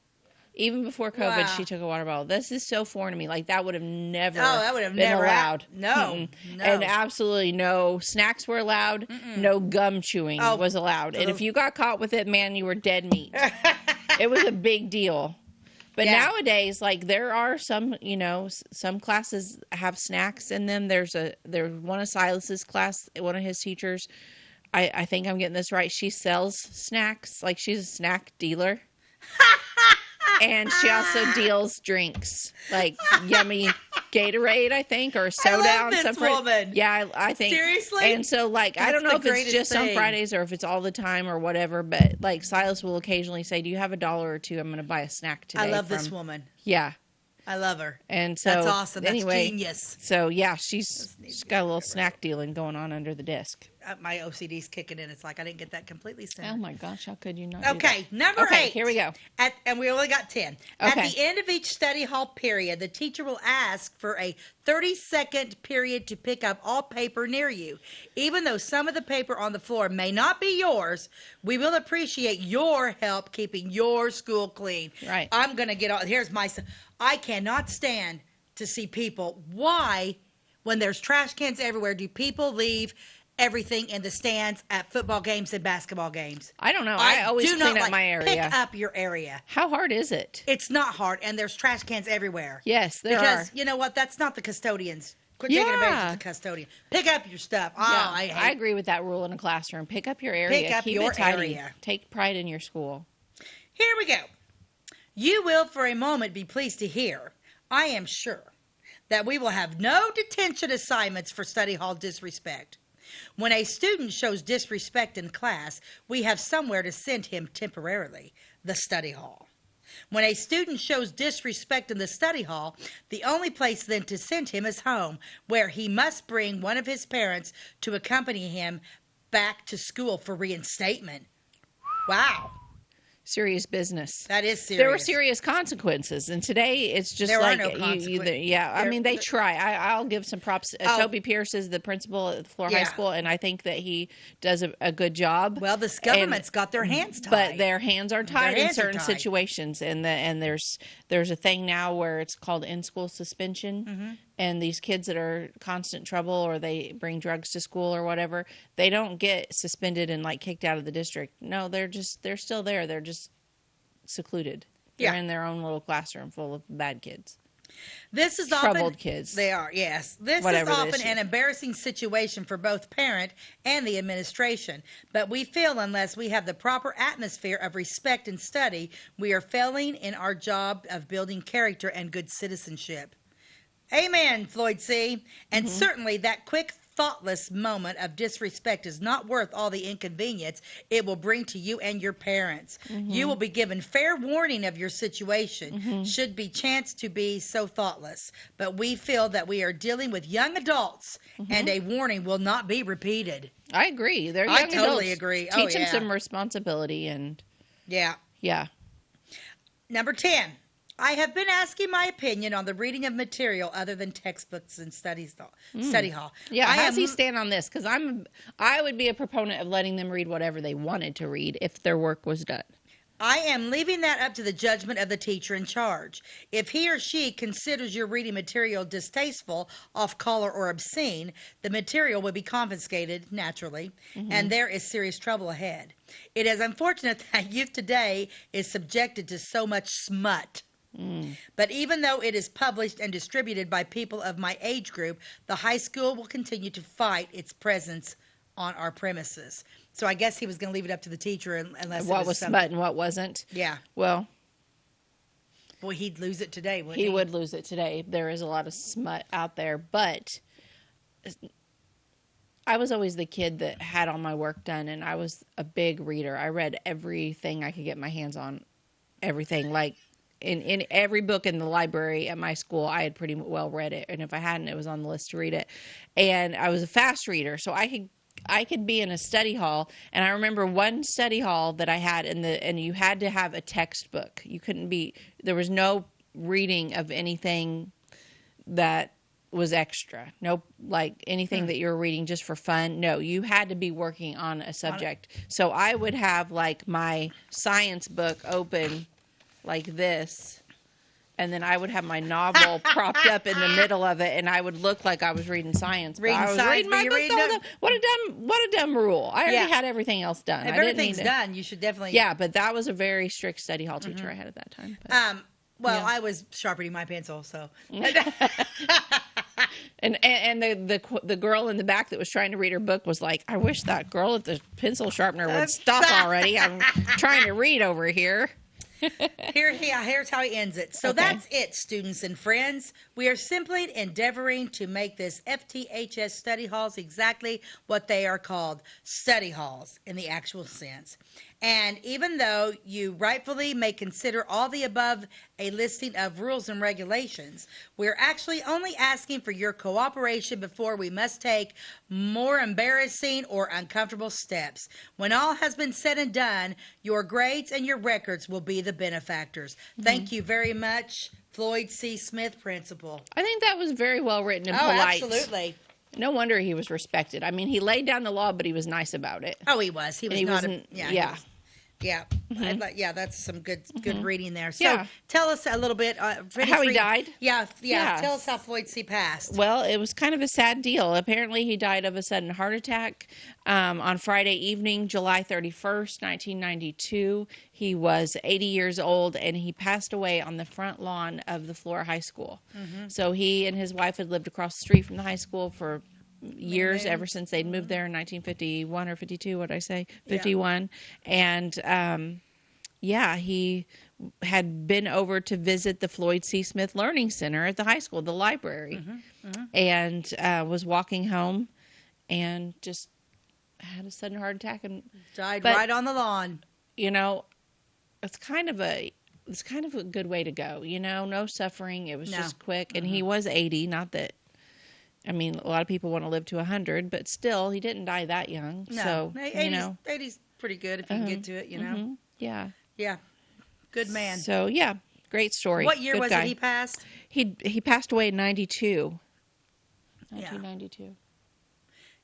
[SPEAKER 1] Even before COVID, she took a water bottle. This is so foreign to me. Like, that would have never been allowed.
[SPEAKER 2] No.
[SPEAKER 1] And absolutely no snacks were allowed. No gum chewing was allowed. And if you got caught with it, man, you were dead meat. It was a big deal. But nowadays, like, there are some, some classes have snacks in them. There's one of Silas's class, one of his teachers, I think I'm getting this right. She sells snacks. Like, she's a snack dealer. And she also deals drinks, like yummy Gatorade, I think, or soda.
[SPEAKER 2] I love this woman.
[SPEAKER 1] Yeah, I think.
[SPEAKER 2] Seriously?
[SPEAKER 1] And so, like, I don't know if it's just on Fridays or if it's all the time or whatever, but, like, Silas will occasionally say, do you have $1 or $2? I'm going to buy a snack today.
[SPEAKER 2] I love this woman.
[SPEAKER 1] Yeah.
[SPEAKER 2] I love her.
[SPEAKER 1] And so,
[SPEAKER 2] that's awesome. That's
[SPEAKER 1] anyway,
[SPEAKER 2] genius.
[SPEAKER 1] So, yeah, she's got a little snack dealing going on under the desk.
[SPEAKER 2] My OCD's kicking in. It's like I didn't get that completely soon.
[SPEAKER 1] Oh, my gosh. How could you not
[SPEAKER 2] Okay, number 8.
[SPEAKER 1] Here we go.
[SPEAKER 2] And we only got 10. At the end of each study hall period, the teacher will ask for a 30-second period to pick up all paper near you. Even though some of the paper on the floor may not be yours, we will appreciate your help keeping your school clean.
[SPEAKER 1] Right.
[SPEAKER 2] I'm going to get on. Here's my... I cannot stand to see people. Why, when there's trash cans everywhere, do people leave everything in the stands at football games and basketball games?
[SPEAKER 1] I don't know. I always clean up my area.
[SPEAKER 2] Pick up your area.
[SPEAKER 1] How hard is it?
[SPEAKER 2] It's not hard, and there's trash cans everywhere.
[SPEAKER 1] Yes, there are.
[SPEAKER 2] Because, you know what? That's not the custodians. Quit taking advantage of the custodian. Pick up your stuff. Oh, I
[SPEAKER 1] agree with that rule in a classroom. Pick up your area.
[SPEAKER 2] Pick up
[SPEAKER 1] Keep
[SPEAKER 2] your
[SPEAKER 1] it tidy.
[SPEAKER 2] area.
[SPEAKER 1] Take pride in your school.
[SPEAKER 2] Here we go. You will for a moment be pleased to hear, I am sure, that we will have no detention assignments for study hall disrespect. When a student shows disrespect in class, we have somewhere to send him temporarily, the study hall. When a student shows disrespect in the study hall, the only place then to send him is home, where he must bring one of his parents to accompany him back to school for reinstatement. Wow.
[SPEAKER 1] serious business.
[SPEAKER 2] That is serious.
[SPEAKER 1] There were serious consequences, and today it's just
[SPEAKER 2] there
[SPEAKER 1] like
[SPEAKER 2] are no consequences.
[SPEAKER 1] I mean, they try. I'll give some props. Toby Pierce is the principal at Flora High School, and I think that he does a good job.
[SPEAKER 2] Well, this government's got their hands tied,
[SPEAKER 1] but their hands are tied in certain situations, and there's a thing now where it's called in-school suspension. And these kids that are constant trouble, or they bring drugs to school or whatever, they don't get suspended and like kicked out of the district. No, they're still there. They're just secluded. They're in their own little classroom full of bad kids.
[SPEAKER 2] This is
[SPEAKER 1] troubled
[SPEAKER 2] often,
[SPEAKER 1] kids.
[SPEAKER 2] They are, yes. This is often an embarrassing situation for both parent and the administration. But we feel unless we have the proper atmosphere of respect and study, we are failing in our job of building character and good citizenship. Amen, Floyd C. And certainly that quick, thoughtless moment of disrespect is not worth all the inconvenience it will bring to you and your parents. You will be given fair warning of your situation should be chanced to be so thoughtless. But we feel that we are dealing with young adults and a warning will not be repeated.
[SPEAKER 1] I agree. They're young adults.
[SPEAKER 2] I totally agree.
[SPEAKER 1] Teach them some responsibility and... Yeah.
[SPEAKER 2] Number 10. I have been asking my opinion on the reading of material other than textbooks and study hall.
[SPEAKER 1] Yeah, how does he stand on this? Because I would be a proponent of letting them read whatever they wanted to read if their work was done.
[SPEAKER 2] I am leaving that up to the judgment of the teacher in charge. If he or she considers your reading material distasteful, off-color, or obscene, the material will be confiscated, naturally, and there is serious trouble ahead. It is unfortunate that youth today is subjected to so much smut. But even though it is published and distributed by people of my age group, the high school will continue to fight its presence on our premises. So I guess he was going to leave it up to the teacher unless
[SPEAKER 1] what was smut and what wasn't.
[SPEAKER 2] Yeah.
[SPEAKER 1] Well,
[SPEAKER 2] boy, he'd lose it today, wouldn't he?
[SPEAKER 1] He would lose it today. There is a lot of smut out there, but I was always the kid that had all my work done, and I was a big reader. I read everything I could get my hands on, everything. Like in every book in the library at my school, I had pretty well read it, and if I hadn't, it was on the list to read it. And I was a fast reader, so I could be in a study hall, and I remember one study hall that I had and you had to have a textbook. You couldn't be, there was no reading of anything that was extra. No, like anything that you were reading just for fun. No, you had to be working on a subject. So I would have like my science book open like this, and then I would have my novel propped up in the middle of it, and I would look like I was reading science. I was reading my book. What a dumb rule! I already had everything else done.
[SPEAKER 2] If everything's done, you should definitely.
[SPEAKER 1] Yeah, but that was a very strict study hall teacher I had at that time. But,
[SPEAKER 2] I was sharpening my pencil, so.
[SPEAKER 1] And the girl in the back that was trying to read her book was like, I wish that girl at the pencil sharpener would stop already. I'm trying to read over here.
[SPEAKER 2] Here's how he ends it. So that's it, students and friends. We are simply endeavoring to make this FTHS study halls exactly what they are called, study halls in the actual sense. And even though you rightfully may consider all the above a listing of rules and regulations, we're actually only asking for your cooperation before we must take more embarrassing or uncomfortable steps. When all has been said and done, your grades and your records will be the benefactors. Thank you very much, Floyd C. Smith, Principal.
[SPEAKER 1] I think that was very well written and polite.
[SPEAKER 2] Absolutely.
[SPEAKER 1] No wonder he was respected. I mean, he laid down the law, but he was nice about it.
[SPEAKER 2] Oh, he was. He was not.
[SPEAKER 1] Yeah,
[SPEAKER 2] that's some good reading there. So tell us a little bit.
[SPEAKER 1] How he died?
[SPEAKER 2] Yeah. Tell us how Floyd C. passed.
[SPEAKER 1] Well, it was kind of a sad deal. Apparently, he died of a sudden heart attack on Friday evening, July 31st, 1992. He was 80 years old, and he passed away on the front lawn of the Flora High School. So he and his wife had lived across the street from the high school for years, ever since they'd moved there in 1951 or 52, what did I say? 51. And, he had been over to visit the Floyd C. Smith Learning Center at the high school, the library, and was walking home and just had a sudden heart attack and
[SPEAKER 2] died right on the lawn.
[SPEAKER 1] You know, it's kind of a good way to go, no suffering. It was just quick. And he was 80, not that, I mean, a lot of people want to live to 100, but still, he didn't die that young.
[SPEAKER 2] No,
[SPEAKER 1] so
[SPEAKER 2] 80's pretty good if you can get to it,
[SPEAKER 1] Yeah.
[SPEAKER 2] Yeah. Good man.
[SPEAKER 1] So, yeah, great story.
[SPEAKER 2] What year
[SPEAKER 1] Good
[SPEAKER 2] was
[SPEAKER 1] guy.
[SPEAKER 2] it he passed?
[SPEAKER 1] He passed away in 92.
[SPEAKER 2] Yeah.
[SPEAKER 1] 1992.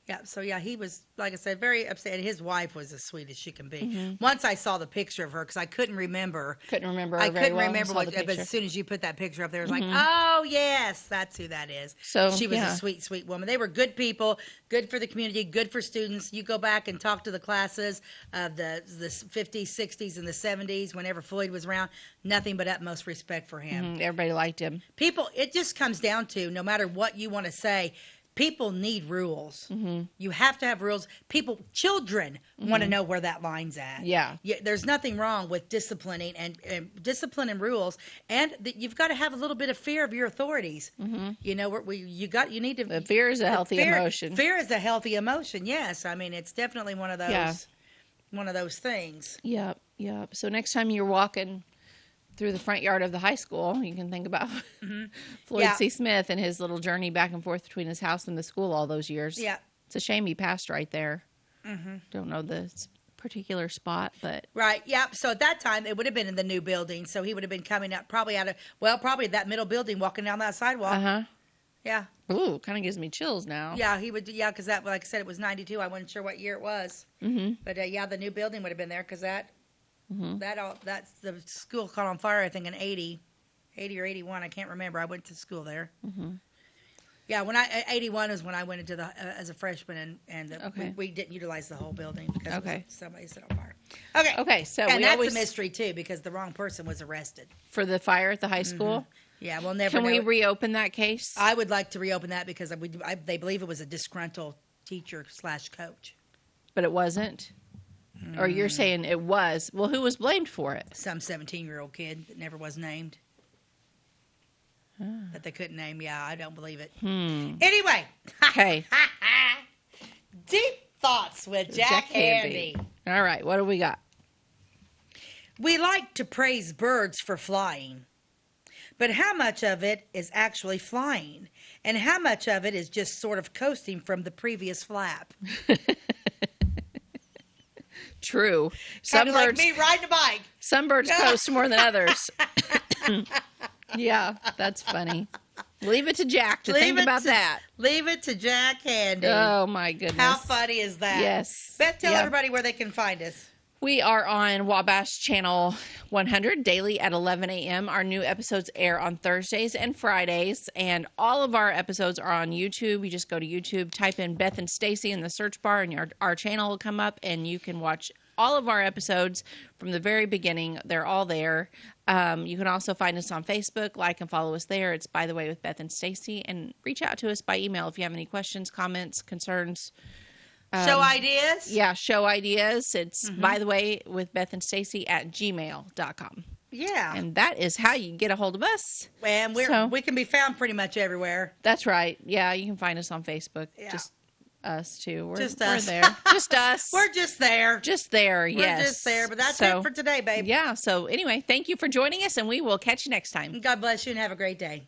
[SPEAKER 2] Yeah, so yeah, he was, like I said, very upset. His wife was as sweet as she can be.
[SPEAKER 1] Mhm.
[SPEAKER 2] Once I saw the picture of her, because I couldn't remember.
[SPEAKER 1] Couldn't remember her
[SPEAKER 2] I
[SPEAKER 1] very
[SPEAKER 2] couldn't
[SPEAKER 1] well.
[SPEAKER 2] remember
[SPEAKER 1] Saw
[SPEAKER 2] what,
[SPEAKER 1] the
[SPEAKER 2] but
[SPEAKER 1] picture.
[SPEAKER 2] as soon as you put that picture up there, it was
[SPEAKER 1] Mhm.
[SPEAKER 2] like, oh, yes, that's who that is.
[SPEAKER 1] So,
[SPEAKER 2] she was
[SPEAKER 1] yeah.
[SPEAKER 2] a sweet, sweet woman. They were good people, good for the community, good for students. You go back and talk to the classes of the 50s, 60s, and the 70s, whenever Floyd was around, nothing but utmost respect for him.
[SPEAKER 1] Mhm, everybody liked him.
[SPEAKER 2] People, it just comes down to, no matter what you want to say, people need rules.
[SPEAKER 1] Mhm.
[SPEAKER 2] You have to have rules. Children want to
[SPEAKER 1] Mhm.
[SPEAKER 2] know where that line's at.
[SPEAKER 1] Yeah.
[SPEAKER 2] There's nothing wrong with disciplining and discipline and rules, and you've got to have a little bit of fear of your authorities.
[SPEAKER 1] Mhm.
[SPEAKER 2] You know, you need to.
[SPEAKER 1] The fear is a healthy emotion.
[SPEAKER 2] Fear is a healthy emotion. Yes, I mean it's definitely one of those.
[SPEAKER 1] Yeah.
[SPEAKER 2] One of those things.
[SPEAKER 1] Yep, yep. So next time you're walking through the front yard of the high school, you can think about Floyd
[SPEAKER 2] Yeah.
[SPEAKER 1] C. Smith and his little journey back and forth between his house and the school all those years.
[SPEAKER 2] Yeah.
[SPEAKER 1] It's a shame he passed right there.
[SPEAKER 2] Mm-hmm.
[SPEAKER 1] Don't know the particular spot, but
[SPEAKER 2] Right. Yeah. So at that time, it would have been in the new building. So he would have been coming up probably probably that middle building, walking down that sidewalk.
[SPEAKER 1] uh-huh.
[SPEAKER 2] Yeah.
[SPEAKER 1] Ooh, kind of gives me chills now.
[SPEAKER 2] Yeah, he would. Yeah, because that, like I said, it was 92. I wasn't sure what year it was.
[SPEAKER 1] Mm-hmm.
[SPEAKER 2] But yeah, the new building would have been there because that's the school caught on fire. I think in 80 or 81. I can't remember. I went to school there.
[SPEAKER 1] Mm-hmm.
[SPEAKER 2] Yeah, 81 is when I went into the as a freshman, and we didn't utilize the whole building because somebody set on fire. Okay.
[SPEAKER 1] Okay, so
[SPEAKER 2] and
[SPEAKER 1] we
[SPEAKER 2] that's
[SPEAKER 1] always
[SPEAKER 2] a mystery too because the wrong person was arrested
[SPEAKER 1] for the fire at the high school.
[SPEAKER 2] Yeah, we'll never.
[SPEAKER 1] Can we
[SPEAKER 2] know.
[SPEAKER 1] reopen that case?
[SPEAKER 2] I would like to reopen that because they believe it was a disgruntled teacher / coach.
[SPEAKER 1] But it wasn't. Or you're saying it was. Well, who was blamed for it?
[SPEAKER 2] Some 17-year-old kid that never was named. That they couldn't name. Yeah, I don't believe it. Anyway.
[SPEAKER 1] Okay.
[SPEAKER 2] Deep thoughts with Jack Handy.
[SPEAKER 1] All right, what do we got?
[SPEAKER 2] We like to praise birds for flying, but how much of it is actually flying? And how much of it is just sort of coasting from the previous flap?
[SPEAKER 1] True.
[SPEAKER 2] Some birds, like me riding a bike.
[SPEAKER 1] Some birds coast more than others. Yeah, that's funny. Leave it to Jack to think about that.
[SPEAKER 2] Leave it to Jack Handy.
[SPEAKER 1] Oh, my goodness.
[SPEAKER 2] How funny is that?
[SPEAKER 1] Yes.
[SPEAKER 2] Beth, tell everybody where they can find us.
[SPEAKER 1] We are on Wabash Channel 100 daily at 11 a.m. Our new episodes air on Thursdays and Fridays, and all of our episodes are on YouTube. You just go to YouTube, type in Beth and Stacey in the search bar, and our channel will come up, and you can watch all of our episodes from the very beginning. They're all there. You can also find us on Facebook, like and follow us there. It's By the Way with Beth and Stacey, and reach out to us by email if you have any questions, comments, concerns.
[SPEAKER 2] Show ideas?
[SPEAKER 1] Yeah, show ideas. It's By the Way with Beth and Stacey at gmail.com.
[SPEAKER 2] Yeah.
[SPEAKER 1] And that is how you get a hold of us.
[SPEAKER 2] And we can be found pretty much everywhere.
[SPEAKER 1] That's right. Yeah, you can find us on Facebook.
[SPEAKER 2] Yeah.
[SPEAKER 1] Just us too. We're
[SPEAKER 2] us.
[SPEAKER 1] There. Just us.
[SPEAKER 2] We're just there.
[SPEAKER 1] Just there, yes.
[SPEAKER 2] We're just there. But that's it for today, babe.
[SPEAKER 1] Yeah. So anyway, thank you for joining us, and we will catch you next time.
[SPEAKER 2] God bless you and have a great day.